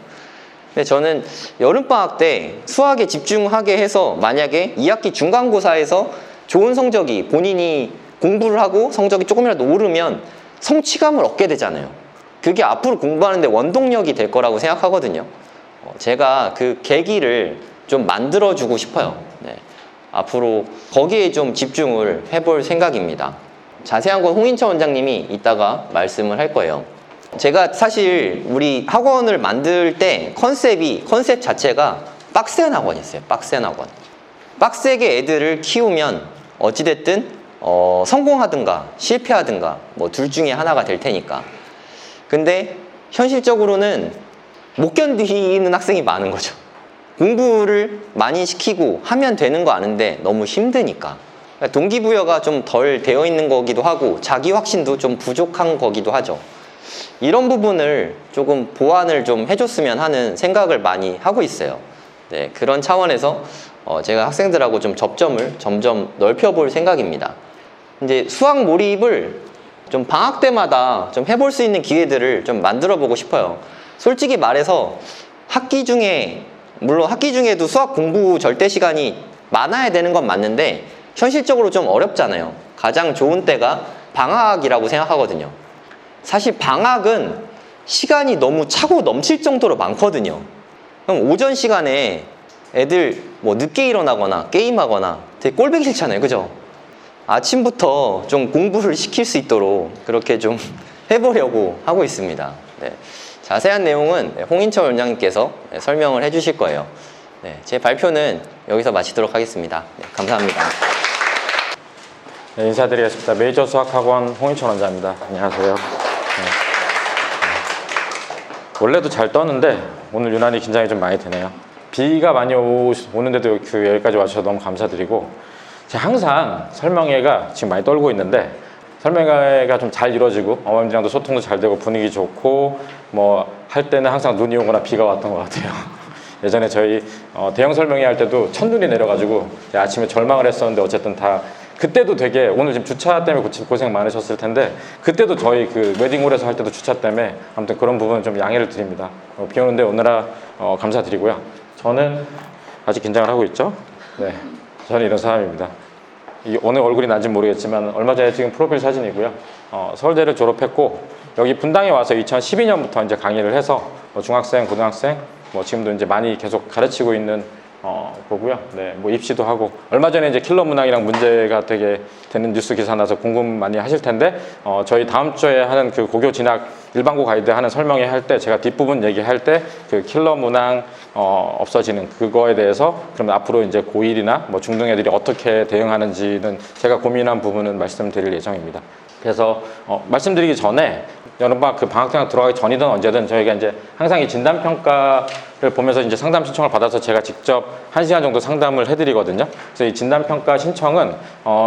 근데 저는 여름방학 때 수학에 집중하게 해서 만약에 2학기 중간고사에서 좋은 성적이, 본인이 공부를 하고 성적이 조금이라도 오르면 성취감을 얻게 되잖아요. 그게 앞으로 공부하는데 원동력이 될 거라고 생각하거든요. 제가 그 계기를 좀 만들어주고 싶어요. 네. 앞으로 거기에 좀 집중을 해볼 생각입니다. 자세한 건 홍인철 원장님이 이따가 말씀을 할 거예요. 제가 사실 우리 학원을 만들 때 컨셉 자체가 빡센 학원이었어요. 빡센 학원. 빡세게 애들을 키우면 어찌됐든 성공하든가 실패하든가 뭐 둘 중에 하나가 될 테니까. 근데 현실적으로는 못 견디는 학생이 많은 거죠. 공부를 많이 시키고 하면 되는 거 아는데 너무 힘드니까. 동기부여가 좀 덜 되어 있는 거기도 하고 자기 확신도 좀 부족한 거기도 하죠. 이런 부분을 조금 보완을 좀 해줬으면 하는 생각을 많이 하고 있어요. 네, 그런 차원에서 제가 학생들하고 좀 접점을 점점 넓혀볼 생각입니다. 이제 수학 몰입을 좀 방학 때마다 좀 해볼 수 있는 기회들을 좀 만들어 보고 싶어요. 솔직히 말해서 물론 학기 중에도 수학 공부 절대 시간이 많아야 되는 건 맞는데 현실적으로 좀 어렵잖아요. 가장 좋은 때가 방학이라고 생각하거든요. 사실 방학은 시간이 너무 차고 넘칠 정도로 많거든요. 그럼 오전 시간에 애들 뭐 늦게 일어나거나 게임하거나 되게 꼴보기 싫잖아요. 그죠? 아침부터 좀 공부를 시킬 수 있도록 그렇게 좀 해보려고 하고 있습니다. 네. 자세한 내용은 홍인철 원장님께서 설명을 해주실 거예요. 네, 제 발표는 여기서 마치도록 하겠습니다. 네, 감사합니다. 네, 인사드리겠습니다. 메이저 수학학원 홍인철 원장입니다. 안녕하세요. 네. 원래도 잘 떠는데 오늘 유난히 긴장이 좀 많이 되네요. 비가 많이 오는데도 여기까지 와주셔서 너무 감사드리고, 제가 항상 설명회가 지금 많이 떨고 있는데 설명회가 좀 잘 이루어지고 어머님들이랑도 소통도 잘 되고 분위기 좋고 뭐 할 때는 항상 눈이 오거나 비가 왔던 것 같아요. 예전에 저희 대형 설명회 할 때도 첫눈이 내려가지고 아침에 절망을 했었는데 어쨌든 다 그때도 되게, 오늘 지금 주차 때문에 고생 많으셨을 텐데 그때도 저희 그 웨딩홀에서 할 때도 주차 때문에 아무튼 그런 부분은 좀 양해를 드립니다. 비 오는데 오느라 감사드리고요. 저는 아직 긴장을 하고 있죠. 네, 저는 이런 사람입니다. 오늘 얼굴이 난지 모르겠지만 얼마 전에 찍은 프로필 사진이고요. 서울대를 졸업했고 여기 분당에 와서 2012년부터 이제 강의를 해서 중학생, 고등학생, 지금도 이제 많이 계속 가르치고 있는 거고요. 네, 입시도 하고, 얼마 전에 이제 킬러 문항이랑 문제가 되게 되는 뉴스 기사 나서 궁금 많이 하실 텐데, 저희 다음 주에 하는 그 고교 진학 일반고 가이드 하는 설명회 할 때 제가 뒷부분 얘기할 때 그 킬러 문항 없어지는 그거에 대해서 그러면 앞으로 이제 고1이나 중등 애들이 어떻게 대응하는지는 제가 고민한 부분은 말씀드릴 예정입니다. 그래서 말씀드리기 전에 여름방학 그 방학생활 들어가기 전이든 언제든 저희가 이제 항상 이 진단평가를 보면서 이제 상담 신청을 받아서 제가 직접 1시간 정도 상담을 해드리거든요. 그래서 이 진단평가 신청은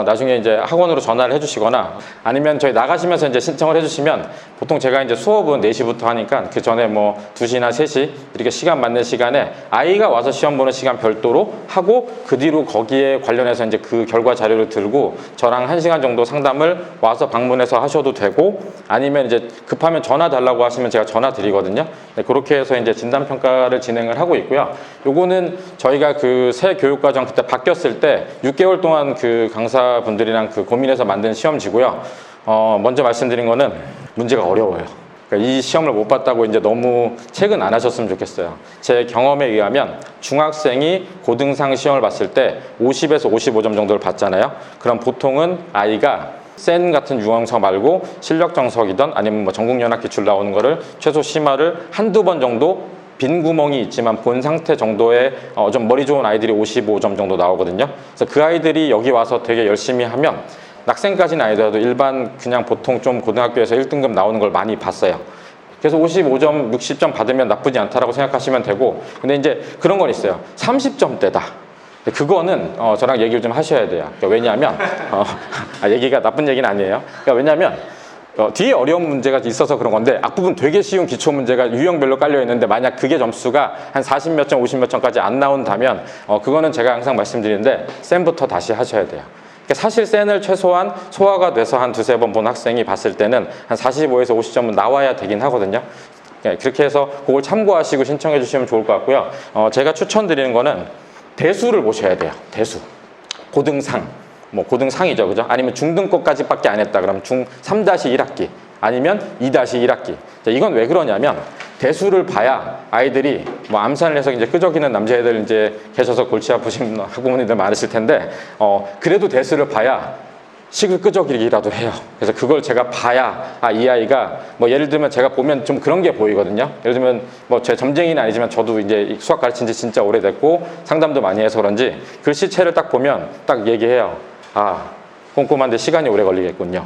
나중에 이제 학원으로 전화를 해주시거나 아니면 저희 나가시면서 이제 신청을 해주시면, 보통 제가 이제 수업은 4시부터 하니까 그 전에 2시나 3시 이렇게 시간 맞는 시간에 아이가 와서 시험 보는 시간 별도로 하고, 그 뒤로 거기에 관련해서 이제 그 결과 자료를 들고 저랑 1시간 정도 상담을 와서 방문해서 하셔도 되고, 아니면 이제 급하면 전화 달라고 하시면 제가 전화 드리거든요. 네, 그렇게 해서 이제 진단평가를 진행을 하고 있고요. 요거는 저희가 그 새 교육과정 그때 바뀌었을 때 6개월 동안 그 강사분들이랑 그 고민해서 만든 시험지고요. 먼저 말씀드린 거는 문제가 어려워요. 그러니까 이 시험을 못 봤다고 이제 너무 체근 안 하셨으면 좋겠어요. 제 경험에 의하면 중학생이 고등상 시험을 봤을 때 50에서 55점 정도를 받잖아요. 그럼 보통은 아이가 센 같은 유형석 말고 실력 정석이든 아니면 전국연합 기출 나오는 거를 최소 심화를 한두 번 정도 빈 구멍이 있지만 본 상태 정도의 좀 머리 좋은 아이들이 55점 정도 나오거든요. 그래서 그 아이들이 여기 와서 되게 열심히 하면 낙생까지는 아니더라도 일반 그냥 보통 좀 고등학교에서 1등급 나오는 걸 많이 봤어요. 그래서 55점, 60점 받으면 나쁘지 않다라고 생각하시면 되고, 근데 이제 그런 건 있어요. 30점대다. 그거는 저랑 얘기를 좀 하셔야 돼요. 그러니까 왜냐하면 얘기가 나쁜 얘기는 아니에요. 그러니까 왜냐하면 뒤에 어려운 문제가 있어서 그런 건데, 앞부분 되게 쉬운 기초 문제가 유형별로 깔려 있는데 만약 그게 점수가 한 40몇 점, 50몇 점까지 안 나온다면 그거는 제가 항상 말씀드리는데 쌤부터 다시 하셔야 돼요. 그러니까 사실 쌤을 최소한 소화가 돼서 한 2-3번 본 학생이 봤을 때는 한 45에서 50점은 나와야 되긴 하거든요. 그렇게 해서 그걸 참고하시고 신청해 주시면 좋을 것 같고요. 제가 추천드리는 거는 대수를 보셔야 돼요. 대수. 고등상. 고등상이죠. 그죠? 아니면 중등급까지밖에 안 했다. 그럼 중 3-1학기. 아니면 2-1학기. 이건 왜 그러냐면, 대수를 봐야 아이들이 암산을 해서 이제 끄적이는 남자애들 이제 계셔서 골치 아프신 학부모님들 많으실 텐데, 그래도 대수를 봐야 식을 끄적이기라도 해요. 그래서 그걸 제가 봐야 이 아이가 뭐 예를 들면 제가 보면 좀 그런 게 보이거든요. 예를 들면 뭐 제 점쟁이는 아니지만 저도 이제 수학 가르친 지 진짜 오래됐고 상담도 많이 해서 그런지 글씨체를 딱 보면 딱 얘기해요. 꼼꼼한데 시간이 오래 걸리겠군요.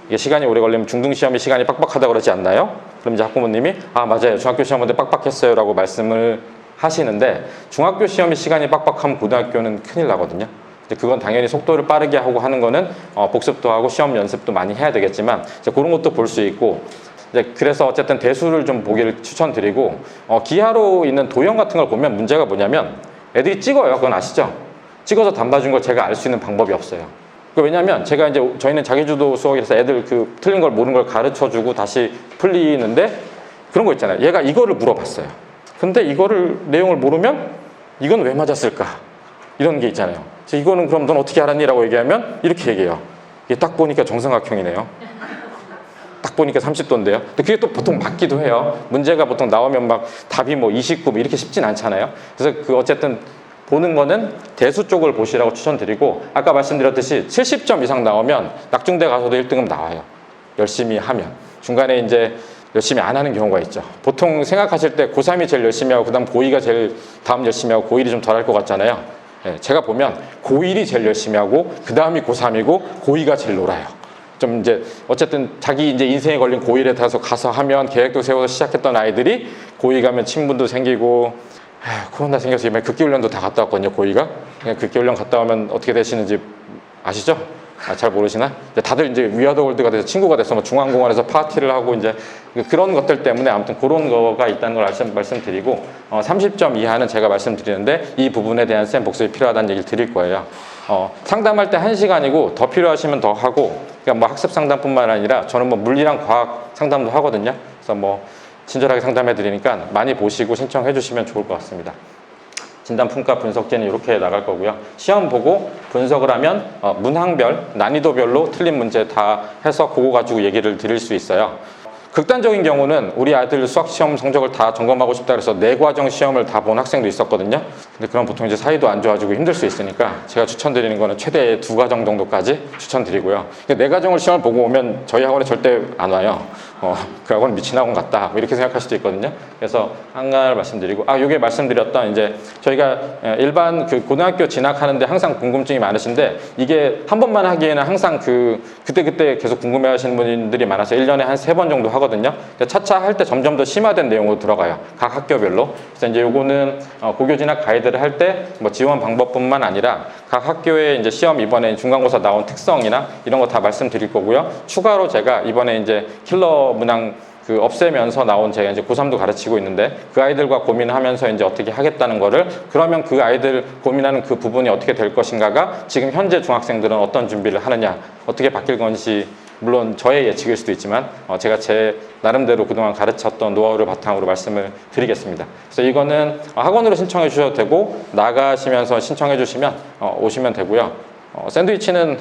이게 시간이 오래 걸리면 중등시험이 시간이 빡빡하다고 그러지 않나요? 그럼 이제 학부모님이 맞아요. 중학교 시험 때 빡빡했어요 라고 말씀을 하시는데 중학교 시험이 시간이 빡빡하면 고등학교는 큰일 나거든요. 그건 당연히 속도를 빠르게 하고 하는 거는 복습도 하고 시험 연습도 많이 해야 되겠지만 이제 그런 것도 볼 수 있고 이제 그래서 어쨌든 대수를 좀 보기를 추천드리고 기하로 있는 도형 같은 걸 보면 문제가 뭐냐면 애들이 찍어요. 그건 아시죠? 찍어서 담봐준 걸 제가 알 수 있는 방법이 없어요. 왜냐면 제가 이제 저희는 자기주도 수학이라서 애들 그 틀린 걸 모르는 걸 가르쳐주고 다시 풀리는데 그런 거 있잖아요. 얘가 이거를 물어봤어요. 근데 이거를 내용을 모르면 이건 왜 맞았을까? 이런 게 있잖아요. 그래서 이거는 그럼 넌 어떻게 알았니? 라고 얘기하면 이렇게 얘기해요. 이게 딱 보니까 정삼각형이네요. 딱 보니까 30도인데요. 근데 그게 또 보통 맞기도 해요. 문제가 보통 나오면 막 답이 뭐 29 이렇게 쉽진 않잖아요. 그래서 그 어쨌든 보는 거는 대수 쪽을 보시라고 추천드리고 아까 말씀드렸듯이 70점 이상 나오면 낙중대 가서도 1등급 나와요. 열심히 하면. 중간에 이제 열심히 안 하는 경우가 있죠. 보통 생각하실 때 고3이 제일 열심히 하고 그다음 고2가 제일 다음 열심히 하고 고1이 좀 덜 할 것 같잖아요. 제가 보면 고1이 제일 열심히 하고 그 다음이 고3이고 고2가 제일 놀아요. 좀 이제 어쨌든 자기 이제 인생에 걸린 고1에 가서 하면 계획도 세워서 시작했던 아이들이 고2 가면 친분도 생기고 코로나 생겨서 이번에 극기훈련도 다 갔다 왔거든요. 고2가 극기훈련 갔다 오면 어떻게 되시는지 아시죠? 잘 모르시나? 다들 이제 위아더월드가 돼서 친구가 돼서 뭐 중앙공원에서 파티를 하고 이제 그런 것들 때문에 아무튼 그런 거가 있다는 걸 말씀드리고 30점 이하는 제가 말씀드리는데 이 부분에 대한 쌤 복습이 필요하다는 얘기를 드릴 거예요. 상담할 때 1시간이고 더 필요하시면 더 하고 그러니까 뭐 학습 상담뿐만 아니라 저는 뭐 물리랑 과학 상담도 하거든요. 그래서 뭐 친절하게 상담해 드리니까 많이 보시고 신청해 주시면 좋을 것 같습니다. 진단 평가 분석제는 이렇게 나갈 거고요. 시험 보고 분석을 하면 문항별, 난이도별로 틀린 문제 다 해서 그거 가지고 얘기를 드릴 수 있어요. 극단적인 경우는 우리 아들 수학 시험 성적을 다 점검하고 싶다 그래서 4과정 시험을 다 본 학생도 있었거든요. 근데 그럼 보통 이제 사이도 안 좋아지고 힘들 수 있으니까 제가 추천드리는 거는 최대 2과정 정도까지 추천드리고요. 4과정을 시험을 보고 오면 저희 학원에 절대 안 와요. 그 학원은 미친 학원 같다. 뭐 이렇게 생각할 수도 있거든요. 그래서 한 가지 말씀드리고, 요게 말씀드렸던 이제 저희가 일반 그 고등학교 진학하는데 항상 궁금증이 많으신데 이게 한 번만 하기에는 항상 그때 계속 궁금해 하시는 분들이 많아서 1년에 한 3번 정도 하거든요. 차차 할 때 점점 더 심화된 내용으로 들어가요. 각 학교별로. 그래서 이제 요거는 고교 진학 가이드를 할 때 뭐 지원 방법뿐만 아니라 각 학교의 이제 시험 이번에 중간고사 나온 특성이나 이런 거 다 말씀드릴 거고요. 추가로 제가 이번에 이제 킬러 문항 없애면서 나온 제가 이제 고3도 가르치고 있는데 그 아이들과 고민하면서 이제 어떻게 하겠다는 거를 그러면 그 아이들 고민하는 그 부분이 어떻게 될 것인가가 지금 현재 중학생들은 어떤 준비를 하느냐 어떻게 바뀔 건지 물론 저의 예측일 수도 있지만 제가 제 나름대로 그동안 가르쳤던 노하우를 바탕으로 말씀을 드리겠습니다. 그래서 이거는 학원으로 신청해 주셔도 되고 나가시면서 신청해 주시면 오시면 되고요. 샌드위치는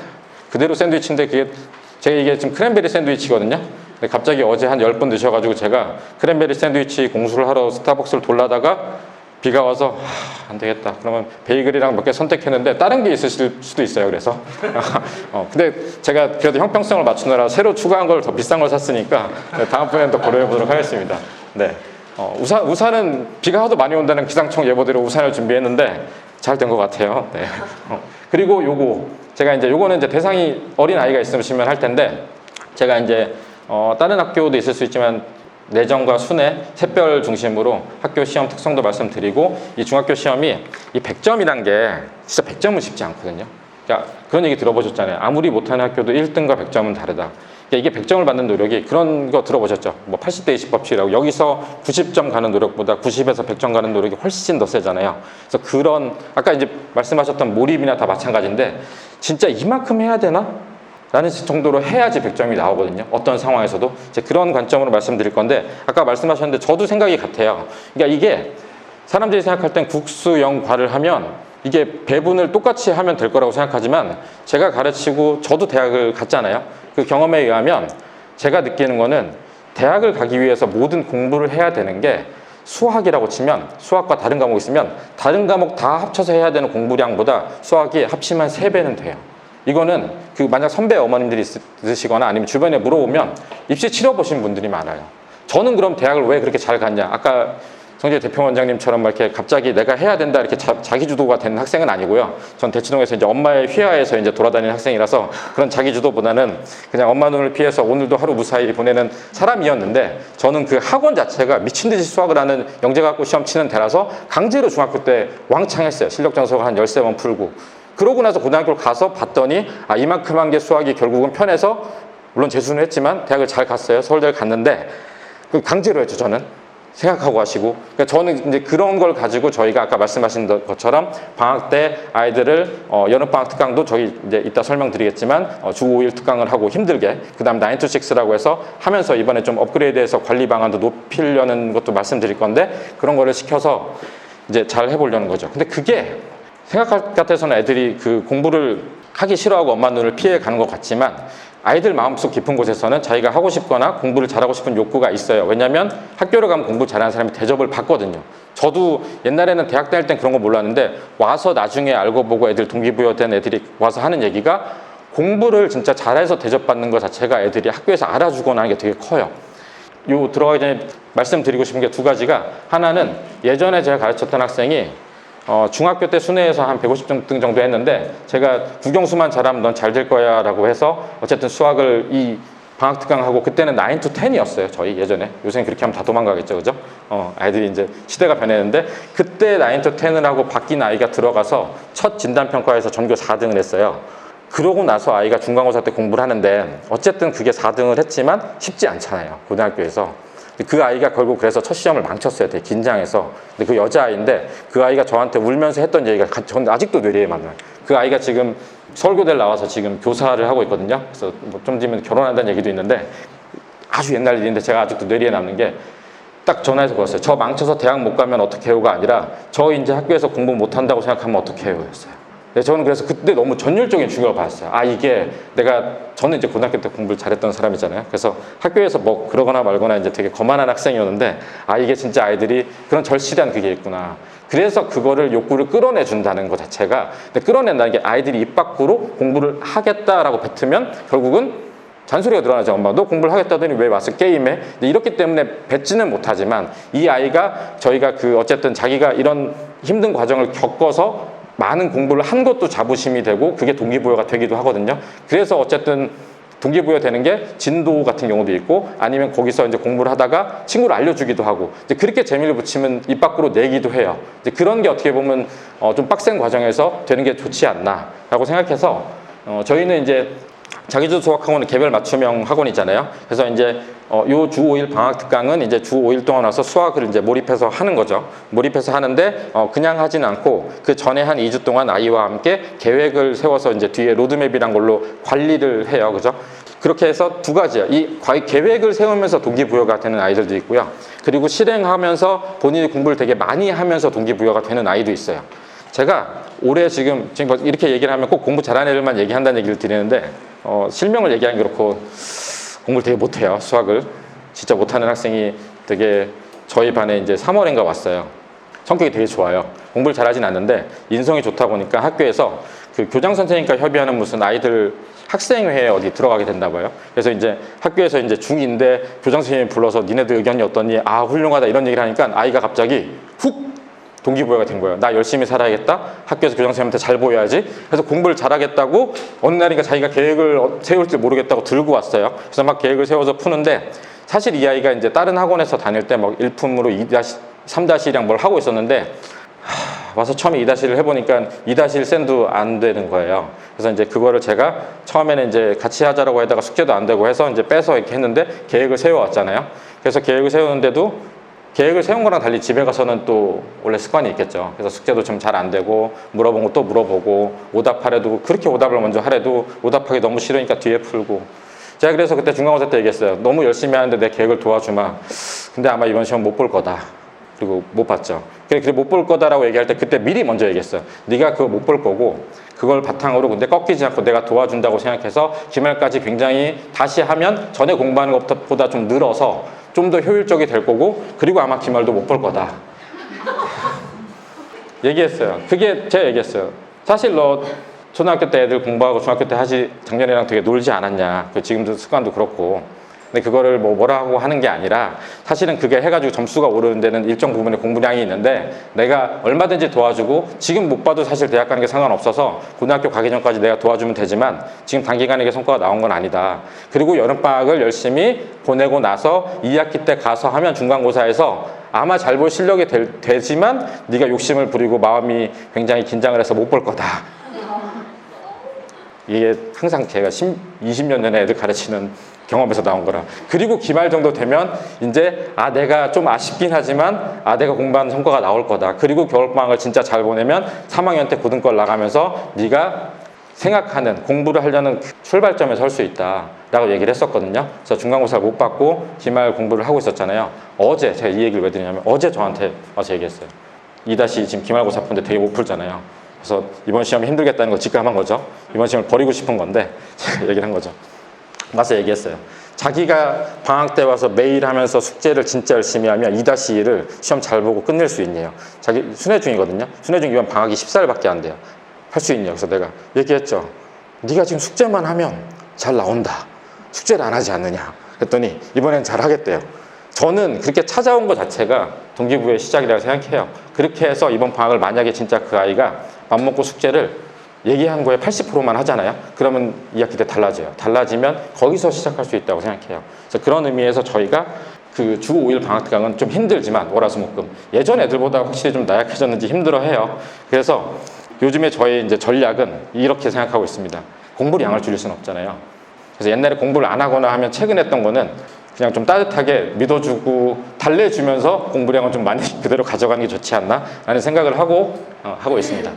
그대로 샌드위치인데 이게 지금 크랜베리 샌드위치거든요. 근데 갑자기 어제 한 10분 드셔가지고 제가 크랜베리 샌드위치 공수를 하러 스타벅스를 돌라다가 비가 와서 안 되겠다. 그러면 베이글이랑 몇 개 선택했는데 다른 게 있으실 수도 있어요. 그래서 근데 제가 그래도 형평성을 맞추느라 새로 추가한 걸 더 비싼 걸 샀으니까 다음번에는 더 고려해 보도록 하겠습니다. 네. 우산은 비가 하도 많이 온다는 기상청 예보대로 우산을 준비했는데 잘 된 것 같아요. 네. 그리고 요거는 이제 대상이 어린 아이가 있으시면 할 텐데 제가 이제 다른 학교도 있을 수 있지만 내정과 순회, 샛별 중심으로 학교 시험 특성도 말씀드리고 이 중학교 시험이 이 100점이란 게 진짜 100점은 쉽지 않거든요. 그러니까 그런 얘기 들어보셨잖아요. 아무리 못하는 학교도 1등과 100점은 다르다. 그러니까 이게 100점을 받는 노력이 그런 거 들어보셨죠? 뭐 80대 20 법칙이라고 여기서 90점 가는 노력보다 90에서 100점 가는 노력이 훨씬 더 세잖아요. 그래서 그런 아까 이제 말씀하셨던 몰입이나 다 마찬가지인데 진짜 이만큼 해야 되나? 라는 정도로 해야지 100점이 나오거든요. 어떤 상황에서도. 이제 그런 관점으로 말씀드릴 건데 아까 말씀하셨는데 저도 생각이 같아요. 그러니까 이게 사람들이 생각할 땐 국수, 영, 과를 하면 이게 배분을 똑같이 하면 될 거라고 생각하지만 제가 가르치고 저도 대학을 갔잖아요. 그 경험에 의하면 제가 느끼는 거는 대학을 가기 위해서 모든 공부를 해야 되는 게 수학이라고 치면 수학과 다른 과목이 있으면 다른 과목 다 합쳐서 해야 되는 공부량보다 수학이 합치면 3배는 돼요. 이거는 그 만약 선배 어머님들이 있으시거나 아니면 주변에 물어보면 입시 치러보신 분들이 많아요. 저는 그럼 대학을 왜 그렇게 잘 갔냐? 아까 성재 대표원장님처럼 막 이렇게 갑자기 내가 해야 된다 이렇게 자기 주도가 된 학생은 아니고요. 전 대치동에서 이제 엄마의 휘하에서 이제 돌아다니는 학생이라서 그런 자기 주도보다는 그냥 엄마 눈을 피해서 오늘도 하루 무사히 보내는 사람이었는데, 저는 그 학원 자체가 미친 듯이 수학을 하는 영재과학고 시험 치는 데라서 강제로 중학교 때 왕창 했어요. 실력 정석을 한 13번 풀고. 그러고 나서 고등학교를 가서 봤더니 이만큼 한 게 수학이 결국은 편해서, 물론 재수는 했지만 대학을 잘 갔어요. 서울대를 갔는데 강제로 했죠. 저는 생각하고 하시고. 그러니까 저는 이제 그런 걸 가지고 저희가 아까 말씀하신 것처럼 방학 때 아이들을 여름방학 특강도 저희 이제 이따 설명드리겠지만 주 5일 특강을 하고 힘들게, 그 다음 9 to 6라고 해서 하면서 이번에 좀 업그레이드해서 관리 방안도 높이려는 것도 말씀드릴 건데, 그런 거를 시켜서 이제 잘 해보려는 거죠. 근데 그게 생각 같아서는 애들이 그 공부를 하기 싫어하고 엄마 눈을 피해 가는 것 같지만, 아이들 마음속 깊은 곳에서는 자기가 하고 싶거나 공부를 잘하고 싶은 욕구가 있어요. 왜냐하면 학교를 가면 공부 잘하는 사람이 대접을 받거든요. 저도 옛날에는 대학 다닐 땐 그런 거 몰랐는데, 와서 나중에 알고 보고 애들 동기부여된 애들이 와서 하는 얘기가, 공부를 진짜 잘해서 대접받는 것 자체가 애들이 학교에서 알아주거나 하는 게 되게 커요. 요 들어가기 전에 말씀드리고 싶은 게 두 가지가, 하나는 예전에 제가 가르쳤던 학생이 중학교 때 수능에서 한 150등 정도 했는데, 제가 국영수만 잘하면 넌 잘 될 거야 라고 해서 어쨌든 수학을 이 방학 특강하고, 그때는 9 to 10이었어요 저희 예전에. 요새는 그렇게 하면 다 도망가겠죠, 그죠? 아이들이 이제 시대가 변했는데, 그때 9 to 10을 하고 바뀐 아이가 들어가서 첫 진단평가에서 전교 4등을 했어요. 그러고 나서 아이가 중간고사 때 공부를 하는데, 어쨌든 그게 4등을 했지만 쉽지 않잖아요, 고등학교에서. 그 아이가 결국 그래서 첫 시험을 망쳤어요. 되게 긴장해서. 근데 그 여자아이인데, 그 아이가 저한테 울면서 했던 얘기가 전 아직도 뇌리에 맞나요. 그 아이가 지금 서울교대를 나와서 지금 교사를 하고 있거든요. 그래서 뭐 좀 뒤면 결혼한다는 얘기도 있는데, 아주 옛날 일인데 제가 아직도 뇌리에 남는 게, 딱 전화해서 그랬어요. 저 망쳐서 대학 못 가면 어떻게 해요가 아니라, 저 이제 학교에서 공부 못 한다고 생각하면 어떻게 해요 였어요. 네, 저는 그래서 그때 너무 전율적인 충격을 받았어요. 이게 저는 이제 고등학교 때 공부를 잘했던 사람이잖아요. 그래서 학교에서 뭐 그러거나 말거나 이제 되게 거만한 학생이었는데, 이게 진짜 아이들이 그런 절실한 그게 있구나. 그래서 그거를 욕구를 끌어내 준다는 것 자체가, 근데 끌어낸다는 게 아이들이 입 밖으로 공부를 하겠다라고 뱉으면 결국은 잔소리가 늘어나죠. 엄마 너 공부를 하겠다더니 왜 와서 게임해? 근데 이렇기 때문에 뱉지는 못하지만, 이 아이가 저희가 어쨌든 자기가 이런 힘든 과정을 겪어서 많은 공부를 한 것도 자부심이 되고, 그게 동기부여가 되기도 하거든요. 그래서 어쨌든 동기부여 되는 게 진도 같은 경우도 있고, 아니면 거기서 이제 공부를 하다가 친구를 알려주기도 하고, 이제 그렇게 재미를 붙이면 입 밖으로 내기도 해요. 이제 그런 게 어떻게 보면 좀 빡센 과정에서 되는 게 좋지 않나라고 생각해서, 저희는 이제 자기주도 수학학원은 개별 맞춤형 학원이잖아요. 그래서 이제 요 주 5일 방학 특강은 이제 주 5일 동안 와서 수학을 이제 몰입해서 하는 거죠. 몰입해서 하는데 그냥 하진 않고, 그 전에 한 2주 동안 아이와 함께 계획을 세워서 이제 뒤에 로드맵이란 걸로 관리를 해요. 그죠? 그렇게 해서 두 가지예요. 이 계획을 세우면서 동기부여가 되는 아이들도 있고요. 그리고 실행하면서 본인이 공부를 되게 많이 하면서 동기부여가 되는 아이도 있어요. 제가 올해 지금 이렇게 얘기를 하면 꼭 공부 잘하는 애들만 얘기한다는 얘기를 드리는데, 실명을 얘기하기 그렇고 공부를 되게 못해요. 수학을 진짜 못하는 학생이 되게 저희 반에 이제 3월인가 왔어요. 성격이 되게 좋아요. 공부를 잘하진 않는데 인성이 좋다 보니까 학교에서 그 교장 선생님과 협의하는 무슨 아이들 학생회에 어디 들어가게 된다 봐요. 그래서 이제 학교에서 이제 중2인데 교장 선생님이 불러서 니네들 의견이 어떠니? 훌륭하다 이런 얘기를 하니까 아이가 갑자기 훅 동기부여가 된 거예요. 나 열심히 살아야겠다. 학교에서 교장 선생님한테 잘 보여야지. 그래서 공부를 잘하겠다고 어느 날인가 자기가 계획을 세울 줄 모르겠다고 들고 왔어요. 그래서 막 계획을 세워서 푸는데, 사실 이 아이가 이제 다른 학원에서 다닐 때 막 1품으로 3-1이랑 뭘 하고 있었는데, 와서 처음에 2-1을 해보니까 2-1 쌤도 안 되는 거예요. 그래서 이제 그거를 제가 처음에는 이제 같이 하자라고 하다가 숙제도 안 되고 해서 이제 빼서 이렇게 했는데, 계획을 세워왔잖아요. 그래서 계획을 세우는데도 계획을 세운 거랑 달리 집에 가서는 또 원래 습관이 있겠죠. 그래서 숙제도 좀 잘 안 되고, 물어본 거 또 물어보고, 오답하래도 그렇게 오답을 먼저 하래도 오답하기 너무 싫으니까 뒤에 풀고. 제가 그래서 그때 중간고사 때 얘기했어요. 너무 열심히 하는데 내 계획을 도와주마. 근데 아마 이번 시험 못 볼 거다. 그리고 못 봤죠. 그래 못 볼 거다라고 얘기할 때 그때 미리 먼저 얘기했어요. 네가 그거 못 볼 거고, 그걸 바탕으로 근데 꺾이지 않고 내가 도와준다고 생각해서 기말까지 굉장히 다시 하면 전에 공부하는 것보다 좀 늘어서 좀 더 효율적이 될 거고, 그리고 아마 기말도 못 볼 거다. 얘기했어요. 그게 제가 얘기했어요. 사실 너 초등학교 때 애들 공부하고 중학교 때 하지 작년이랑 되게 놀지 않았냐. 그 지금도 습관도 그렇고. 근데 그거를 뭐라고 하는 게 아니라 사실은 그게 해가지고 점수가 오르는 데는 일정 부분의 공부량이 있는데 내가 얼마든지 도와주고 지금 못 봐도 사실 대학 가는 게 상관없어서 고등학교 가기 전까지 내가 도와주면 되지만 지금 단기간에 이게 성과가 나온 건 아니다. 그리고 여름방학을 열심히 보내고 나서 2학기 때 가서 하면 중간고사에서 아마 잘 볼 실력이 되지만 네가 욕심을 부리고 마음이 굉장히 긴장을 해서 못 볼 거다. 이게 항상 제가 20년 전에 애들 가르치는 경험에서 나온 거라. 그리고 기말 정도 되면 이제 내가 좀 아쉽긴 하지만 내가 공부한 성과가 나올 거다. 그리고 겨울방학을 진짜 잘 보내면 3학년 때 고등과를 나가면서 네가 생각하는 공부를 하려는 출발점에 설 수 있다 라고 얘기를 했었거든요. 그래서 중간고사를 못 받고 기말 공부를 하고 있었잖아요. 어제 제가 이 얘기를 왜 드리냐면 어제 저한테 와서 얘기했어요. 2- 지금 기말고사 푸는데 되게 못 풀잖아요. 그래서 이번 시험이 힘들겠다는 거 직감한 거죠. 이번 시험을 버리고 싶은 건데 제가 얘기를 한 거죠. 와서 얘기했어요. 자기가 방학 때 와서 매일 하면서 숙제를 진짜 열심히 하면 2-1을 시험 잘 보고 끝낼 수 있네요. 자기 순회 중이거든요. 순회 중 이번 방학이 14일밖에 안 돼요. 할 수 있네요. 그래서 내가 얘기했죠. 네가 지금 숙제만 하면 잘 나온다. 숙제를 안 하지 않느냐. 그랬더니 이번엔 잘 하겠대요. 저는 그렇게 찾아온 것 자체가 동기부여의 시작이라고 생각해요. 그렇게 해서 이번 방학을 만약에 진짜 그 아이가 맘먹고 숙제를 얘기한 거에 80%만 하잖아요. 그러면 2학기 때 달라져요. 달라지면 거기서 시작할 수 있다고 생각해요. 그래서 그런 의미에서 저희가 그 주 5일 방학 특강은 좀 힘들지만 월화수목금 예전 애들보다 확실히 좀 나약해졌는지 힘들어해요. 그래서 요즘에 저희 이제 전략은 이렇게 생각하고 있습니다. 공부량을 줄일 수는 없잖아요. 그래서 옛날에 공부를 안 하거나 하면 최근 했던 거는 그냥 좀 따뜻하게 믿어주고 달래주면서 공부량은 좀 많이 그대로 가져가는 게 좋지 않나 라는 생각을 하고 있습니다.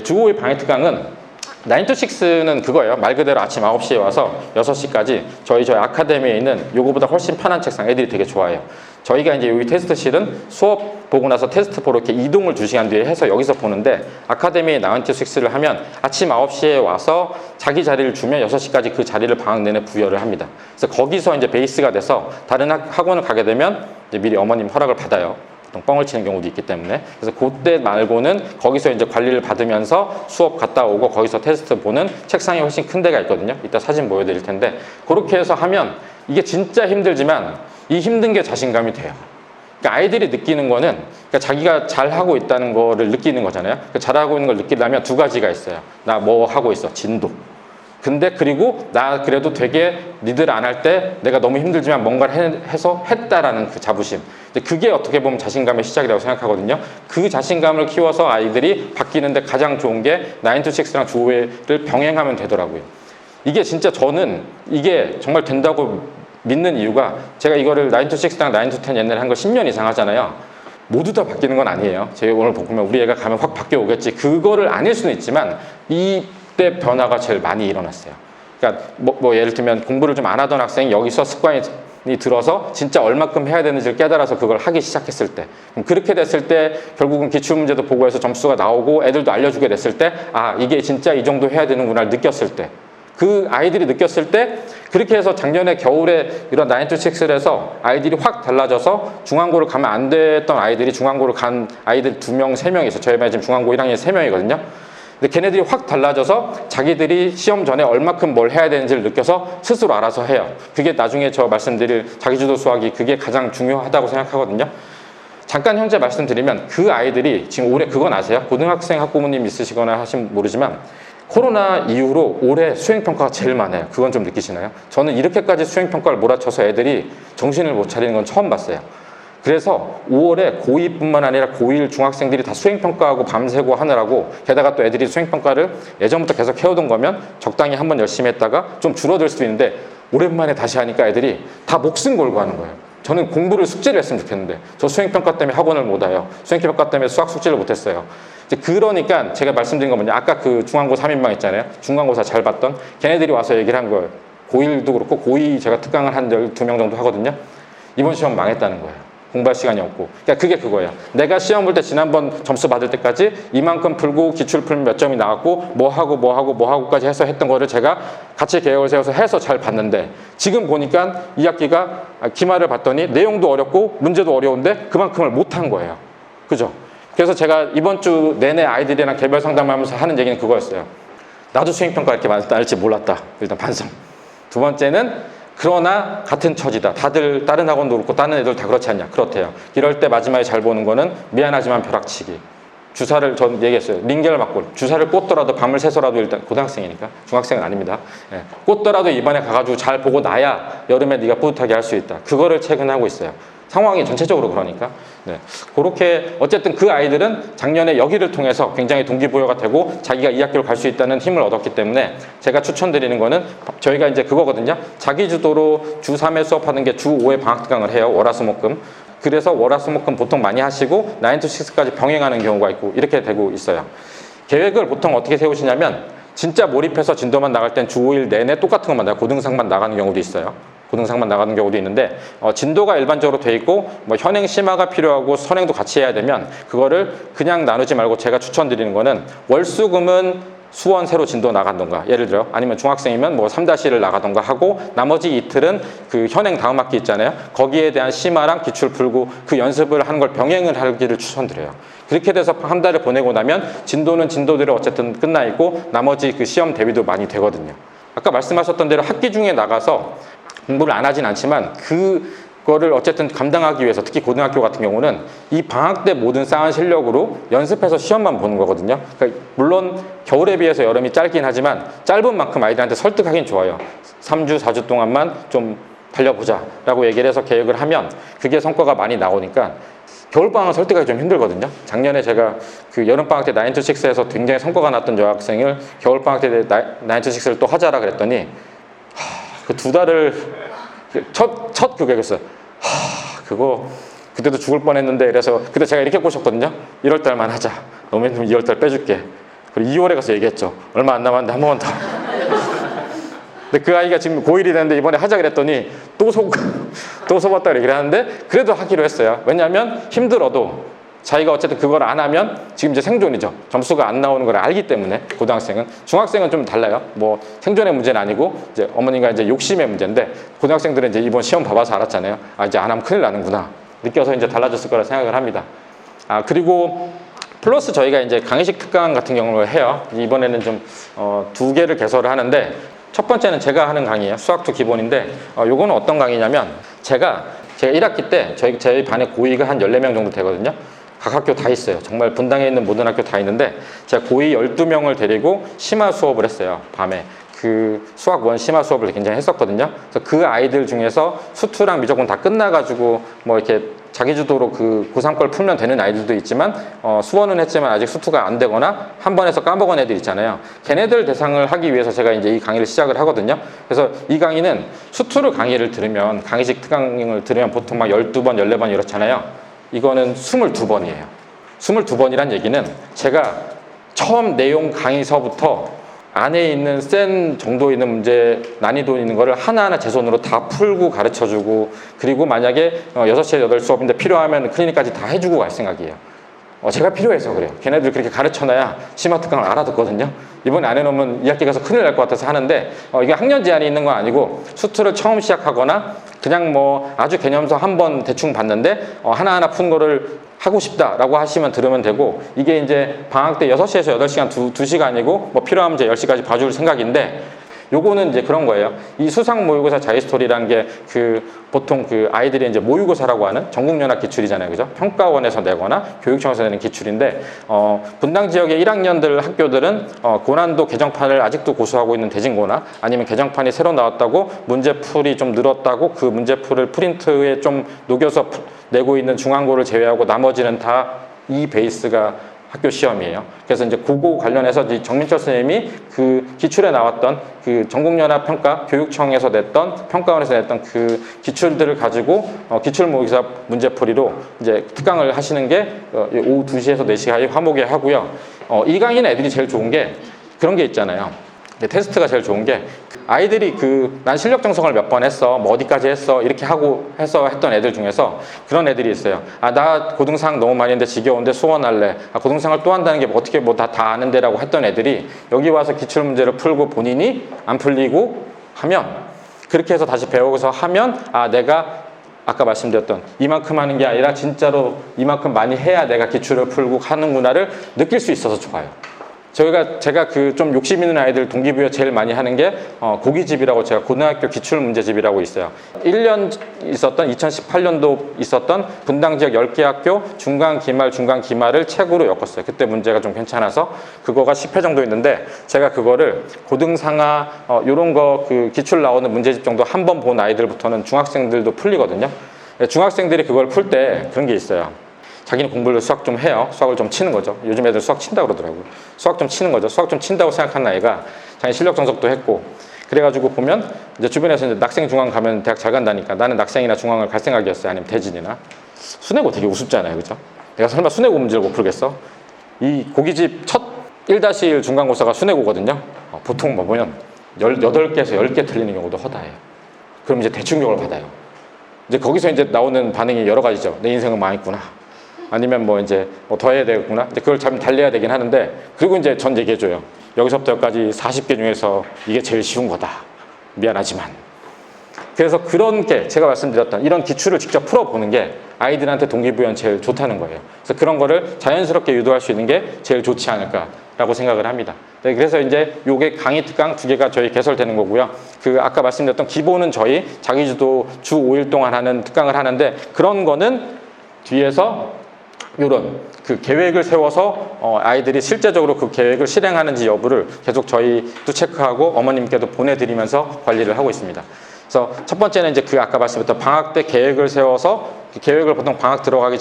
주 5일 방학 특강은 9to6는 그거예요. 말 그대로 아침 9시에 와서 6시까지 저희 아카데미에 있는 요거보다 훨씬 편한 책상 애들이 되게 좋아해요. 저희가 이제 여기 테스트실은 수업 보고 나서 테스트 보러 이렇게 이동을 2시간 뒤에 해서 여기서 보는데 아카데미에 9to6를 하면 아침 9시에 와서 자기 자리를 주면 6시까지 그 자리를 방학 내내 부여를 합니다. 그래서 거기서 이제 베이스가 돼서 다른 학원을 가게 되면 이제 미리 어머님 허락을 받아요. 뻥을 치는 경우도 있기 때문에. 그래서 그때 말고는 거기서 이제 관리를 받으면서 수업 갔다 오고 거기서 테스트 보는 책상이 훨씬 큰 데가 있거든요. 이따 사진 보여드릴 텐데 그렇게 해서 하면 이게 진짜 힘들지만 이 힘든 게 자신감이 돼요. 그러니까 아이들이 느끼는 거는 그러니까 자기가 잘하고 있다는 거를 느끼는 거잖아요. 그러니까 잘하고 있는 걸 느끼려면 두 가지가 있어요. 나 뭐 하고 있어? 진도. 근데 그리고 나 그래도 되게 니들 안 할 때 내가 너무 힘들지만 뭔가를 해서 했다라는 그 자부심. 그게 어떻게 보면 자신감의 시작이라고 생각하거든요. 그 자신감을 키워서 아이들이 바뀌는데 가장 좋은 게 9to6랑 주 5회를 병행하면 되더라고요. 이게 진짜 저는 이게 정말 된다고 믿는 이유가 제가 이거를 9to6랑 9to10 옛날에 한 거 10년 이상 하잖아요. 모두 다 바뀌는 건 아니에요. 제가 오늘 보면 우리 애가 가면 확 바뀌어 오겠지. 그거를 아닐 수는 있지만 이때 변화가 제일 많이 일어났어요. 그러니까 뭐 예를 들면 공부를 좀 안 하던 학생이 여기서 습관이 들어서 진짜 얼마큼 해야 되는지를 깨달아서 그걸 하기 시작했을 때 그렇게 됐을 때 결국은 기출문제도 보고해서 점수가 나오고 애들도 알려주게 됐을 때 이게 진짜 이 정도 해야 되는구나를 느꼈을 때 그 아이들이 느꼈을 때 그렇게 해서 작년에 겨울에 이런 9to6를 해서 아이들이 확 달라져서 중앙고를 가면 안 됐던 아이들이 중앙고를 간 아이들 2명, 3명이 있어요. 저희 반에 지금 중앙고 1학년 3명이거든요. 근데 걔네들이 확 달라져서 자기들이 시험 전에 얼마큼 뭘 해야 되는지를 느껴서 스스로 알아서 해요. 그게 나중에 저 말씀드릴 자기주도 수학이 그게 가장 중요하다고 생각하거든요. 잠깐 현재 말씀드리면 그 아이들이 지금 올해 그건 아세요? 고등학생 학부모님 있으시거나 하시면 모르지만 코로나 이후로 올해 수행평가가 제일 많아요. 그건 좀 느끼시나요? 저는 이렇게까지 수행평가를 몰아쳐서 애들이 정신을 못 차리는 건 처음 봤어요. 그래서 5월에 고2뿐만 아니라 고1 중학생들이 다 수행평가하고 밤새고 하느라고 게다가 또 애들이 수행평가를 예전부터 계속 해오던 거면 적당히 한번 열심히 했다가 좀 줄어들 수도 있는데 오랜만에 다시 하니까 애들이 다 목숨 걸고 하는 거예요. 저는 공부를 숙제를 했으면 좋겠는데 저 수행평가 때문에 학원을 못 와요. 수행평가 때문에 수학 숙제를 못 했어요. 이제 그러니까 제가 말씀드린 건 뭐냐 아까 그 중간고 3인방 있잖아요. 중간고사 잘 봤던 걔네들이 와서 얘기를 한 거예요. 고1도 그렇고 고2 제가 특강을 한 12명 정도 하거든요. 이번 시험 망했다는 거예요. 공부할 시간이 없고. 그러니까 그게 그거예요. 내가 시험 볼 때 지난번 점수 받을 때까지 이만큼 풀고 기출 풀면 몇 점이 나왔고 뭐 하고까지 해서 했던 거를 제가 같이 계획을 세워서 해서 잘 봤는데 지금 보니까 2학기가 기말을 봤더니 내용도 어렵고 문제도 어려운데 그만큼을 못한 거예요. 그죠? 그래서 제가 이번 주 내내 아이들이랑 개별 상담하면서 하는 얘기는 그거였어요. 나도 수행평가 이렇게 날지 몰랐다. 일단 반성. 두 번째는 그러나 같은 처지다. 다들 다른 학원도 그렇고 다른 애들 다 그렇지 않냐. 그렇대요. 이럴 때 마지막에 잘 보는 거는 미안하지만 벼락치기. 주사를 전 얘기했어요. 링겔 맞고 주사를 꽂더라도 밤을 새서라도 일단 고등학생이니까 중학생은 아닙니다. 예. 꽂더라도 이번에 가가지고 잘 보고 나야 여름에 네가 뿌듯하게 할 수 있다. 그거를 최근에 하고 있어요. 상황이 전체적으로 그러니까. 네. 그렇게 어쨌든 그 아이들은 작년에 여기를 통해서 굉장히 동기부여가 되고 자기가 이 학교를 갈 수 있다는 힘을 얻었기 때문에 제가 추천드리는 거는 저희가 이제 그거거든요. 자기주도로 주 3회 수업하는 게 주 5회 방학특강을 해요. 월화수목금. 그래서 월화수목금 보통 많이 하시고 9 to 6까지 병행하는 경우가 있고 이렇게 되고 있어요. 계획을 보통 어떻게 세우시냐면 진짜 몰입해서 진도만 나갈 땐 주 5일 내내 똑같은 것만 나가고 고등상만 나가는 경우도 있어요. 고등상만 나가는 경우도 있는데 진도가 일반적으로 돼 있고 뭐 현행 심화가 필요하고 선행도 같이 해야 되면 그거를 그냥 나누지 말고 제가 추천드리는 거는 월수금은 수원 새로 진도 나간던가 예를 들어 아니면 중학생이면 뭐 3-1을 나가던가 하고 나머지 이틀은 그 현행 다음 학기 있잖아요. 거기에 대한 심화랑 기출 풀고 그 연습을 하는 걸 병행을 하기를 추천드려요. 그렇게 돼서 한 달을 보내고 나면 진도는 진도대로 어쨌든 끝나 있고 나머지 그 시험 대비도 많이 되거든요. 아까 말씀하셨던 대로 학기 중에 나가서 공부를 안 하진 않지만 그거를 어쨌든 감당하기 위해서 특히 고등학교 같은 경우는 이 방학 때 모든 쌓은 실력으로 연습해서 시험만 보는 거거든요. 그러니까 물론 겨울에 비해서 여름이 짧긴 하지만 짧은 만큼 아이들한테 설득하긴 좋아요. 3주, 4주 동안만 좀 달려보자 라고 얘기를 해서 계획을 하면 그게 성과가 많이 나오니까 겨울방학은 설득하기 좀 힘들거든요. 작년에 제가 그 여름방학 때 9 to 6에서 굉장히 성과가 났던 여학생을 겨울방학 때 9 to 6를 또 하자라 그랬더니 그 2달을 첫 그거였어요. 그거 그때도 죽을 뻔했는데 그래서 그때 제가 이렇게 꼬셨거든요. 1월 달만 하자. 너무 힘들면 2월 달 빼줄게. 그리고 2월에 가서 얘기했죠. 얼마 안 남았는데 한 번만 더. 근데 그 아이가 지금 고1이 됐는데 이번에 하자 그랬더니 또 속았다 얘기를 하는데 그래도 하기로 했어요. 왜냐하면 힘들어도 자기가 어쨌든 그걸 안 하면 지금 이제 생존이죠. 점수가 안 나오는 걸 알기 때문에 고등학생은. 중학생은 좀 달라요. 뭐 생존의 문제는 아니고 이제 어머니가 이제 욕심의 문제인데 고등학생들은 이제 이번 시험 봐봐서 알았잖아요. 아 이제 안 하면 큰일 나는구나. 느껴서 이제 달라졌을 거라 생각을 합니다. 아 그리고 플러스 저희가 이제 강의식 특강 같은 경우를 해요. 이번에는 좀 2개를 개설을 하는데 첫 번째는 제가 하는 강의예요. 수학도 기본인데 요거는 어떤 강의냐면 제가 1학기 때 저희 반에 고2가 한 14명 정도 되거든요. 각 학교 다 있어요. 정말 분당에 있는 모든 학교 다 있는데 제가 고2 12명을 데리고 심화 수업을 했어요. 밤에. 그 수학 1 심화 수업을 굉장히 했었거든요. 그래서 그 아이들 중에서 수투랑 미적분 다 끝나가지고 뭐 이렇게 자기주도로 그 고3 걸 풀면 되는 아이들도 있지만 수원은 했지만 아직 수투가 안 되거나 한 번 해서 까먹은 애들 있잖아요. 걔네들 대상을 하기 위해서 제가 이제 이 강의를 시작을 하거든요. 그래서 이 강의는 수투를 강의를 들으면 강의식 특강을 들으면 보통 막 12번, 14번 이렇잖아요. 이거는 22번이에요. 22번이란 얘기는 제가 처음 내용 강의서부터 안에 있는 센 정도 있는 문제, 난이도 있는 거를 하나하나 제 손으로 다 풀고 가르쳐주고 그리고 만약에 6시에 8 수업인데 필요하면 클리닉까지 다 해주고 갈 생각이에요. 제가 필요해서 그래요. 걔네들 그렇게 가르쳐놔야 심화 특강을 알아듣거든요. 이번에 안 해놓으면 2학기 가서 큰일 날 것 같아서 하는데 이게 학년 제한이 있는 건 아니고 수투를 처음 시작하거나 그냥 뭐 아주 개념서 한번 대충 봤는데 하나하나 푼 거를 하고 싶다라고 하시면 들으면 되고 이게 이제 방학 때 6시에서 8시간 2시간이고 뭐 필요하면 이제 10시까지 봐줄 생각인데 요거는 이제 그런 거예요. 이 수상 모의고사 자유스토리라는 게 보통 그 아이들이 이제 모의고사라고 하는 전국연합 기출이잖아요. 그죠? 평가원에서 내거나 교육청에서 내는 기출인데, 분당 지역의 1학년들 학교들은 고난도 개정판을 아직도 고수하고 있는 대진고나 아니면 개정판이 새로 나왔다고 문제풀이 좀 늘었다고 그 문제풀을 프린트에 좀 녹여서 내고 있는 중앙고를 제외하고 나머지는 다 이 베이스가 학교 시험이에요. 그래서 이제 그거 관련해서 정민철 선생님이 그 기출에 나왔던 그 전국연합 평가 교육청에서 냈던 평가원에서 냈던 그 기출들을 가지고 기출 모의고사 문제풀이로 이제 특강을 하시는 게 오후 2시에서 4시 화목에 하고요. 이 강의는 애들이 제일 좋은 게 그런 게 있잖아요. 테스트가 제일 좋은 게 아이들이 난 실력 정성을 몇 번 했어, 뭐 어디까지 했어 이렇게 하고 해서 했던 애들 중에서 그런 애들이 있어요. 나 고등상 너무 많이 했는데 지겨운데 수원할래. 고등상을 또 한다는 게 어떻게 뭐 다 아는데 라고 했던 애들이 여기 와서 기출문제를 풀고 본인이 안 풀리고 하면 그렇게 해서 다시 배우고서 하면 내가 아까 말씀드렸던 이만큼 하는 게 아니라 진짜로 이만큼 많이 해야 내가 기출을 풀고 하는구나를 느낄 수 있어서 좋아요. 제가 그 좀 욕심 있는 아이들 동기부여 제일 많이 하는 게 고기집이라고 제가 고등학교 기출 문제집이라고 있어요. 1년 있었던 2018년도 있었던 분당 지역 10개 학교 중간 기말을 책으로 엮었어요. 그때 문제가 좀 괜찮아서 그거가 10회 정도 있는데 제가 그거를 고등상하 요런 거 그 기출 나오는 문제집 정도 한 번 본 아이들부터는 중학생들도 풀리거든요. 중학생들이 그걸 풀 때 그런 게 있어요. 자기는 공부를 수학 좀 해요. 수학을 좀 치는 거죠. 요즘 애들 수학 친다고 그러더라고요. 수학 좀 치는 거죠. 수학 좀 친다고 생각하는 아이가 자기 실력 정석도 했고 그래가지고 보면 이제 주변에서 이제 낙생 중앙 가면 대학 잘 간다니까 나는 낙생이나 중앙을 갈 생각이었어요. 아니면 대진이나. 수내고 되게 우습잖아요. 그죠? 내가 설마 수내고 문제를 못 풀겠어? 이 고기집 첫 1-1 중간고사가 수내고거든요. 보통 뭐 보면 18개에서 10개 틀리는 경우도 허다해요. 그럼 이제 대충격을 받아요. 이제 거기서 이제 나오는 반응이 여러 가지죠. 내 인생은 망했구나. 아니면 뭐 이제 뭐 더 해야 되겠구나. 이제 그걸 잘 달래야 되긴 하는데 그리고 이제 전 얘기해줘요. 여기서부터 여기까지 40개 중에서 이게 제일 쉬운 거다. 미안하지만. 그래서 그런 게 제가 말씀드렸던 이런 기출을 직접 풀어보는 게 아이들한테 동기부여는 제일 좋다는 거예요. 그래서 그런 거를 자연스럽게 유도할 수 있는 게 제일 좋지 않을까라고 생각을 합니다. 네, 그래서 이제 요게 강의 특강 2개가 저희 개설되는 거고요. 그 아까 말씀드렸던 기본은 저희 자기주도 주 5일 동안 하는 특강을 하는데 그런 거는 뒤에서 이런 그 계획을 세워서 아이들이 실제적으로 그 계획을 실행하는지 여부를 계속 저희도 체크하고 어머님께도 보내드리면서 관리를 하고 있습니다. 그래서 첫 번째는 이제 그 아까 말씀드렸던 방학 때 계획을 세워서 그 계획을 보통 방학 들어가기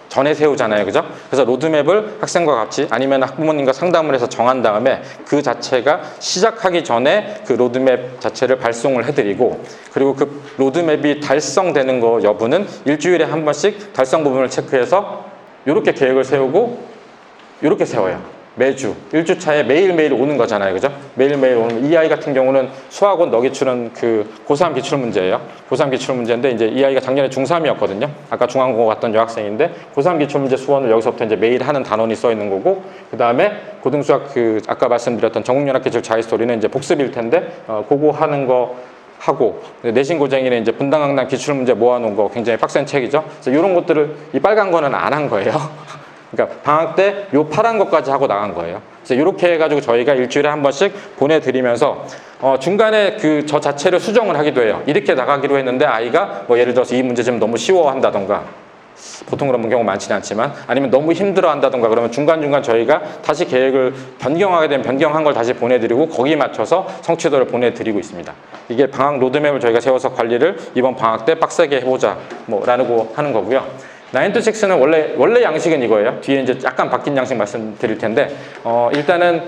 전에 세우잖아요. 그죠? 그래서 로드맵을 학생과 같이 아니면 학부모님과 상담을 해서 정한 다음에 그 자체가 시작하기 전에 그 로드맵 자체를 발송을 해드리고 그리고 그 로드맵이 달성되는 거 여부는 일주일에 한 번씩 달성 부분을 체크해서 이렇게 계획을 세우고 이렇게 세워요. 매주 1주차에 매일매일 오는 거잖아요. 그죠? 매일매일 오는 이 아이 같은 경우는 수학원 너기출은 그 고3 기출 문제예요. 고3 기출 문제인데 이제 이 아이가 작년에 중3이었거든요. 아까 중앙고고 갔던 여학생인데 고3 기출 문제 수원을 여기서부터 이제 매일 하는 단원이 써 있는 거고 그다음에 고등수학 그 아까 말씀드렸던 전국연합 기출 자유스토리는 이제 복습일 텐데 그거 하는 거 하고 내신 고쟁이는 이제 분당학당 기출 문제 모아놓은 거 굉장히 빡센 책이죠. 그래서 이런 것들을 이 빨간 거는 안 한 거예요. 그러니까 방학 때 요 파란 것까지 하고 나간 거예요. 그래서 이렇게 해가지고 저희가 일주일에 한 번씩 보내드리면서 중간에 그 저 자체를 수정을 하기도 해요. 이렇게 나가기로 했는데 아이가 뭐 예를 들어서 이 문제 좀 너무 쉬워한다던가 보통 그런 경우 많지는 않지만 아니면 너무 힘들어 한다던가 그러면 중간중간 저희가 다시 계획을 변경하게 되면 변경한 걸 다시 보내드리고 거기에 맞춰서 성취도를 보내드리고 있습니다. 이게 방학 로드맵을 저희가 세워서 관리를 이번 방학 때 빡세게 해보자 뭐 라고 하는 거고요. 9to6는 원래 양식은 이거예요. 뒤에 이제 약간 바뀐 양식 말씀드릴 텐데 일단은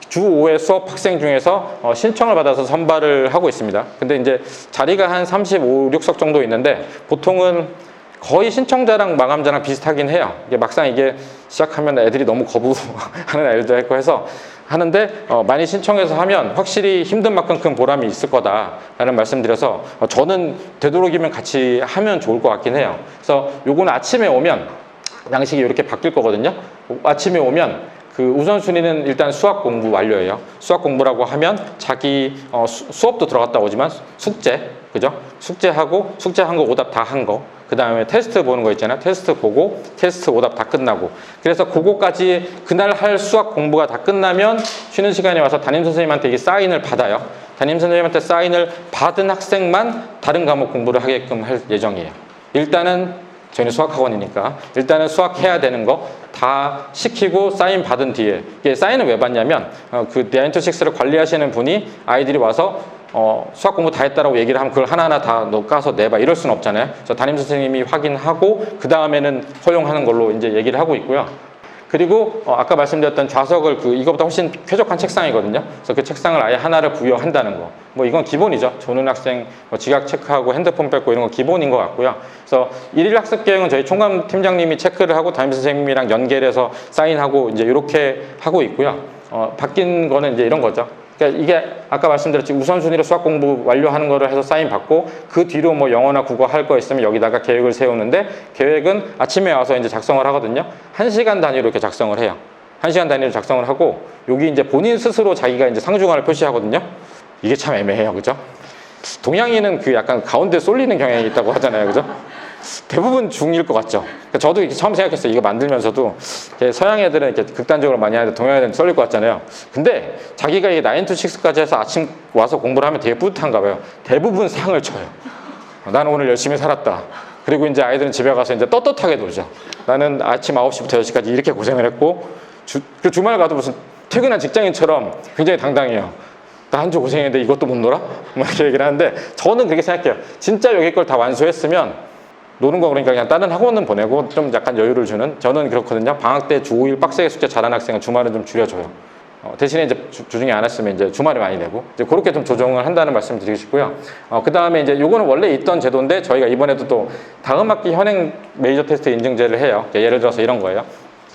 주 5회 수업 학생 중에서 신청을 받아서 선발을 하고 있습니다. 근데 이제 자리가 한 35, 6석 정도 있는데 보통은 거의 신청자랑 마감자랑 비슷하긴 해요. 이게 막상 이게 시작하면 애들이 너무 거부하는 애들도 있고 해서 하는데 많이 신청해서 하면 확실히 힘든 만큼 큰 보람이 있을 거다라는 말씀드려서 저는 되도록이면 같이 하면 좋을 것 같긴 해요. 그래서 요거는 아침에 오면 양식이 이렇게 바뀔 거거든요. 아침에 오면 그 우선순위는 일단 수학 공부 완료예요. 수학 공부라고 하면 자기 수업도 들어갔다 오지만 숙제, 그죠? 숙제한 거 오답 다 한 거. 그 다음에 테스트 보는 거 있잖아요. 테스트 보고 테스트 오답 다 끝나고 그래서 그거까지 그날 할 수학 공부가 다 끝나면 쉬는 시간에 와서 담임선생님한테 이게 사인을 받아요. 담임선생님한테 사인을 받은 학생만 다른 과목 공부를 하게끔 할 예정이에요. 일단은 저희는 수학학원이니까 일단은 수학해야 되는 거 다 시키고 사인 받은 뒤에 이게 사인을 왜 받냐면 그 9to6를 관리하시는 분이 아이들이 와서 수학 공부 다 했다라고 얘기를 하면 그걸 하나하나 다 너 까서 내봐 이럴 수는 없잖아요. 그래서 담임선생님이 확인하고 그 다음에는 허용하는 걸로 이제 얘기를 하고 있고요. 그리고 아까 말씀드렸던 좌석을 이거보다 훨씬 쾌적한 책상이거든요. 그래서 그 책상을 아예 하나를 부여한다는 거. 뭐 이건 기본이죠. 조는 학생 지각 체크하고 핸드폰 뺏고 이런 건 기본인 것 같고요. 그래서 일일 학습 계획은 저희 총감 팀장님이 체크를 하고 담임 선생님이랑 연결해서 사인하고 이제 이렇게 하고 있고요. 바뀐 거는 이제 이런 거죠. 그러니까 이게 아까 말씀드렸지 우선순위로 수학 공부 완료하는 거를 해서 사인 받고 그 뒤로 뭐 영어나 국어 할 거 있으면 여기다가 계획을 세우는데 계획은 아침에 와서 이제 작성을 하거든요. 1시간 단위로 이렇게 작성을 해요. 1시간 단위로 작성을 하고 여기 이제 본인 스스로 자기가 이제 상중하를 표시하거든요. 이게 참 애매해요. 그죠? 동양인은 그 약간 가운데 쏠리는 경향이 있다고 하잖아요. 그죠? 대부분 중일 것 같죠. 그러니까 저도 이렇게 처음 생각했어요. 이거 만들면서도 이렇게 서양 애들은 이렇게 극단적으로 많이 하는데 동양 애들은 썰릴 것 같잖아요. 근데 자기가 이게 9 to 6까지 해서 아침 와서 공부를 하면 되게 뿌듯한가 봐요. 대부분 상을 쳐요. 나는 오늘 열심히 살았다. 그리고 이제 아이들은 집에 가서 이제 떳떳하게 놀죠. 나는 아침 9시부터 10시까지 이렇게 고생을 했고 그 주말 가도 무슨 퇴근한 직장인처럼 굉장히 당당해요. 나 한 주 고생했는데 이것도 못 놀아? 막 이렇게 얘기를 하는데 저는 그렇게 생각해요. 진짜 여기 걸 다 완수했으면 노는 거 그러니까 그냥 다른 학원은 보내고 좀 약간 여유를 주는, 저는 그렇거든요. 방학 때 주 5일 빡세게 숙제 잘하는 학생은 주말은 좀 줄여줘요. 대신에 이제 주중에 안 했으면 이제 주말에 많이 내고 이제 그렇게 좀 조정을 한다는 말씀 드리고 싶고요. 그 다음에 이제 요거는 원래 있던 제도인데 저희가 이번에도 또 다음 학기 현행 메이저 테스트 인증제를 해요. 예를 들어서 이런 거예요.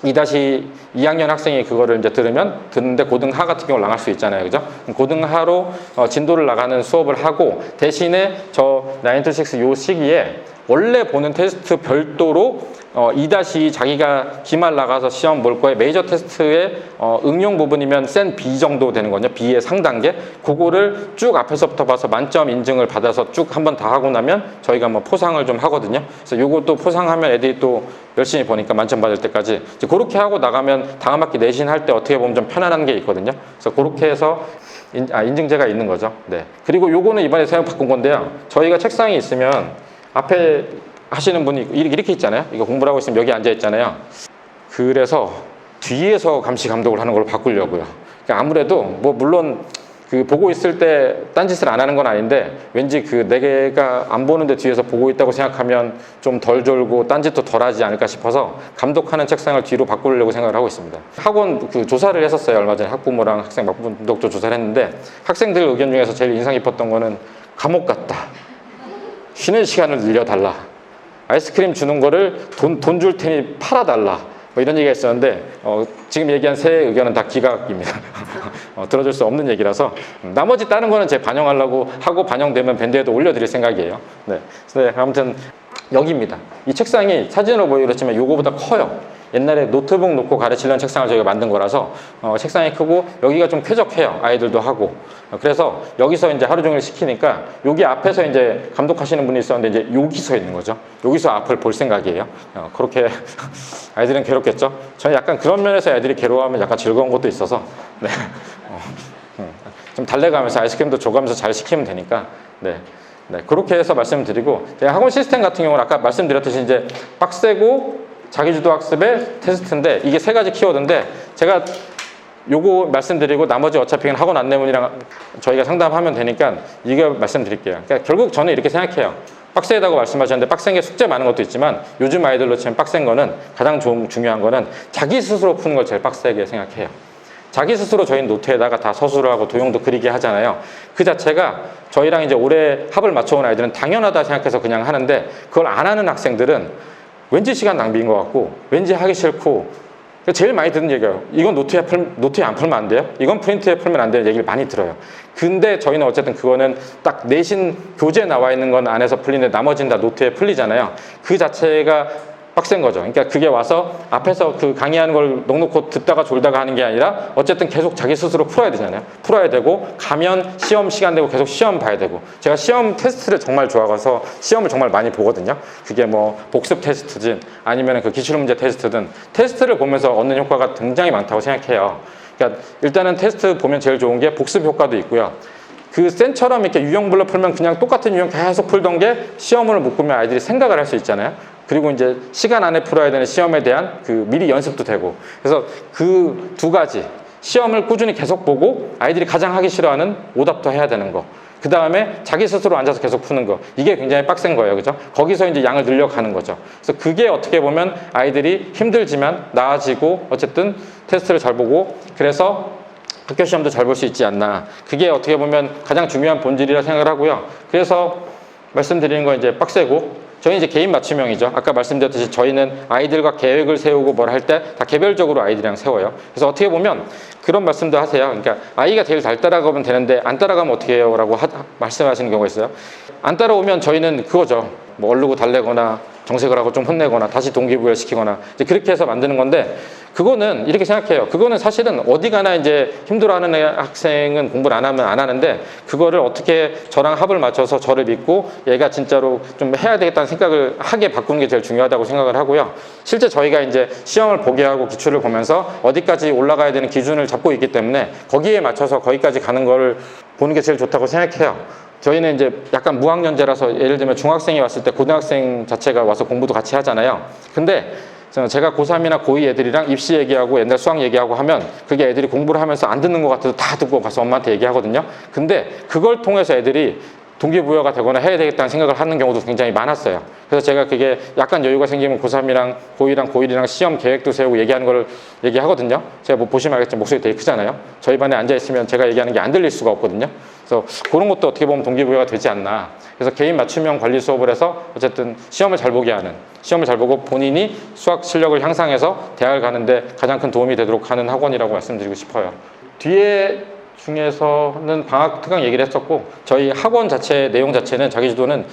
2-2학년 학생이 그거를 이제 듣는데 고등하 같은 경우를 나갈 수 있잖아요. 그죠? 고등하로 진도를 나가는 수업을 하고 대신에 저 9 to 6 요 시기에 원래 보는 테스트 별도로 2-2 자기가 기말 나가서 시험 볼 거에 메이저 테스트의 응용 부분이면 센 B 정도 되는 거죠. B의 상단계. 그거를 쭉 앞에서부터 봐서 만점 인증을 받아서 쭉 한 번 다 하고 나면 저희가 뭐 포상을 좀 하거든요. 그래서 요것도 포상하면 애들이 또 열심히 보니까 만점 받을 때까지 이제 그렇게 하고 나가면 다음 학기 내신 할 때 어떻게 보면 좀 편안한 게 있거든요. 그래서 그렇게 해서 인증제가 있는 거죠. 네. 그리고 요거는 이번에 새로 바꾼 건데요. 저희가 책상이 있으면 앞에 하시는 분이 이렇게 있잖아요. 이거 공부를 하고 있으면 여기 앉아 있잖아요. 그래서 뒤에서 감시 감독을 하는 걸로 바꾸려고요. 그러니까 아무래도 뭐 물론 그 보고 있을 때 딴짓을 안 하는 건 아닌데 왠지 그 내가 안 보는데 뒤에서 보고 있다고 생각하면 좀 덜 졸고 딴짓도 덜 하지 않을까 싶어서 감독하는 책상을 뒤로 바꾸려고 생각을 하고 있습니다. 학원 그 조사를 했었어요. 얼마 전에 학부모랑 학생 막분독도 조사를 했는데 학생들 의견 중에서 제일 인상 깊었던 거는 감옥 같다. 쉬는 시간을 늘려달라. 아이스크림 주는 거를 돈 줄 테니 팔아달라. 뭐 이런 얘기가 있었는데 지금 얘기한 세 의견은 다 기각입니다. 들어줄 수 없는 얘기라서 나머지 다른 거는 제가 반영하려고 하고 반영되면 밴드에도 올려드릴 생각이에요. 네. 아무튼 여기입니다. 이 책상이 사진으로 보여 그렇지만 요거보다 커요. 옛날에 노트북 놓고 가르치려는 책상을 저희가 만든 거라서 책상이 크고 여기가 좀 쾌적해요. 아이들도 하고. 그래서 여기서 이제 하루 종일 시키니까 여기 앞에서 이제 감독하시는 분이 있었는데 이제 여기서 있는 거죠. 여기서 앞을 볼 생각이에요. 그렇게 아이들은 괴롭겠죠. 저는 약간 그런 면에서 애들이 괴로워하면 약간 즐거운 것도 있어서 네. 좀 달래가면서 아이스크림도 줘가면서 잘 시키면 되니까 네. 네, 그렇게 해서 말씀드리고 제가 학원 시스템 같은 경우는 아까 말씀드렸듯이 이제 빡세고 자기주도 학습의 테스트인데 이게 세 가지 키워드인데 제가 요거 말씀드리고 나머지 어차피 학원 안내문이랑 저희가 상담하면 되니까 이거 말씀드릴게요. 그러니까 결국 저는 이렇게 생각해요. 빡세다고 말씀하셨는데 빡센 게 숙제 많은 것도 있지만 요즘 아이들로 치면 빡센 거는 가장 중요한 거는 자기 스스로 푸는 걸 제일 빡세게 생각해요. 자기 스스로 저희 노트에다가 다 서술을 하고 도형도 그리게 하잖아요. 그 자체가 저희랑 이제 올해 합을 맞춰온 아이들은 당연하다 생각해서 그냥 하는데 그걸 안 하는 학생들은 왠지 시간 낭비인 것 같고 왠지 하기 싫고 제일 많이 듣는 얘기예요. 이건 노트에 안 풀면 안 돼요? 이건 프린트에 풀면 안 돼요? 얘기를 많이 들어요. 근데 저희는 어쨌든 그거는 딱 내신 교재에 나와 있는 건 안에서 풀리는데 나머지는 다 노트에 풀리잖아요. 그 자체가 빡센 거죠. 그러니까 그게 와서 앞에서 그 강의하는 걸 넉넉히 듣다가 졸다가 하는 게 아니라 어쨌든 계속 자기 스스로 풀어야 되잖아요. 풀어야 되고 가면 시험 시간 되고 계속 시험 봐야 되고 제가 시험 테스트를 정말 좋아해서 시험을 정말 많이 보거든요. 그게 뭐 복습 테스트든 아니면 그 기출문제 테스트든 테스트를 보면서 얻는 효과가 굉장히 많다고 생각해요. 그러니까 일단은 테스트 보면 제일 좋은 게 복습 효과도 있고요. 그 쌤처럼 이렇게 유형별로 풀면 그냥 똑같은 유형 계속 풀던 게 시험을 묶으면 아이들이 생각을 할 수 있잖아요. 그리고 이제 시간 안에 풀어야 되는 시험에 대한 그 미리 연습도 되고 그래서 그 두 가지 시험을 꾸준히 계속 보고 아이들이 가장 하기 싫어하는 오답도 해야 되는 거 그 다음에 자기 스스로 앉아서 계속 푸는 거 이게 굉장히 빡센 거예요. 그죠? 거기서 이제 양을 늘려가는 거죠. 그래서 그게 어떻게 보면 아이들이 힘들지만 나아지고 어쨌든 테스트를 잘 보고 그래서 학교 시험도 잘 볼 수 있지 않나. 그게 어떻게 보면 가장 중요한 본질이라 생각을 하고요. 그래서 말씀드리는 건 이제 빡세고 저희 이제 개인 맞춤형이죠. 아까 말씀드렸듯이 저희는 아이들과 계획을 세우고 뭘 할 때 다 개별적으로 아이들이랑 세워요. 그래서 어떻게 보면 그런 말씀도 하세요. 그러니까 아이가 제일 잘 따라가면 되는데 안 따라가면 어떻게 해요? 라고 말씀하시는 경우가 있어요. 안 따라오면 저희는 그거죠. 뭐 얼르고 달래거나 정색을 하고 좀 혼내거나 다시 동기부여 시키거나 이제 그렇게 해서 만드는 건데, 그거는 이렇게 생각해요. 그거는 사실은 어디 가나 이제 힘들어하는 학생은 공부를 안 하면 안 하는데, 그거를 어떻게 저랑 합을 맞춰서 저를 믿고 얘가 진짜로 좀 해야 되겠다는 생각을 하게 바꾸는 게 제일 중요하다고 생각을 하고요. 실제 저희가 이제 시험을 보게 하고 기출을 보면서 어디까지 올라가야 되는 기준을 잡고 있기 때문에 거기에 맞춰서 거기까지 가는 걸 보는 게 제일 좋다고 생각해요. 저희는 이제 약간 무학년제라서 예를 들면 중학생이 왔을 때 고등학생 자체가 와서 공부도 같이 하잖아요. 근데 제가 고3이나 고2 애들이랑 입시 얘기하고 옛날 수학 얘기하고 하면 그게 애들이 공부를 하면서 안 듣는 것 같아도 다 듣고 가서 엄마한테 얘기하거든요. 근데 그걸 통해서 애들이 동기부여가 되거나 해야 되겠다는 생각을 하는 경우도 굉장히 많았어요. 그래서 제가 그게 약간 여유가 생기면 고3이랑 고2랑 고1이랑 시험 계획도 세우고 얘기하는 걸 얘기하거든요. 제가 뭐 보시면 알겠지만 목소리 되게 크잖아요. 저희 반에 앉아있으면 제가 얘기하는 게 안 들릴 수가 없거든요. 그래서 그런 것도 어떻게 보면 동기부여가 되지 않나. 그래서 개인 맞춤형 관리 수업을 해서 어쨌든 시험을 잘 보게 하는, 시험을 잘 보고 본인이 수학 실력을 향상해서 대학을 가는데 가장 큰 도움이 되도록 하는 학원이라고 말씀드리고 싶어요. 뒤에 중에서는 방학 특강 얘기를 했었고, 저희 학원 자체 내용 자체는 자기주도는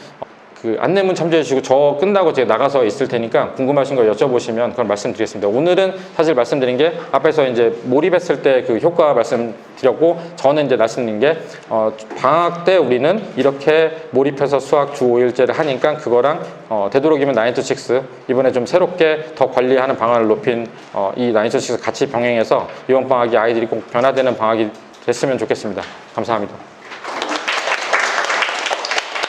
그 안내문 참조해 주시고 저 끝나고 제가 나가서 있을 테니까 궁금하신 거 여쭤보시면 그걸 말씀드리겠습니다. 오늘은 사실 말씀드린 게 앞에서 이제 몰입했을 때 그 효과 말씀드렸고, 저는 이제 말씀드린 게 방학 때 우리는 이렇게 몰입해서 수학 주 5일제를 하니까 그거랑 되도록이면 9 to 6 이번에 좀 새롭게 더 관리하는 방안을 높인 이 9 to 6 같이 병행해서 이번 방학이 아이들이 꼭 변화되는 방학이 됐으면 좋겠습니다. 감사합니다.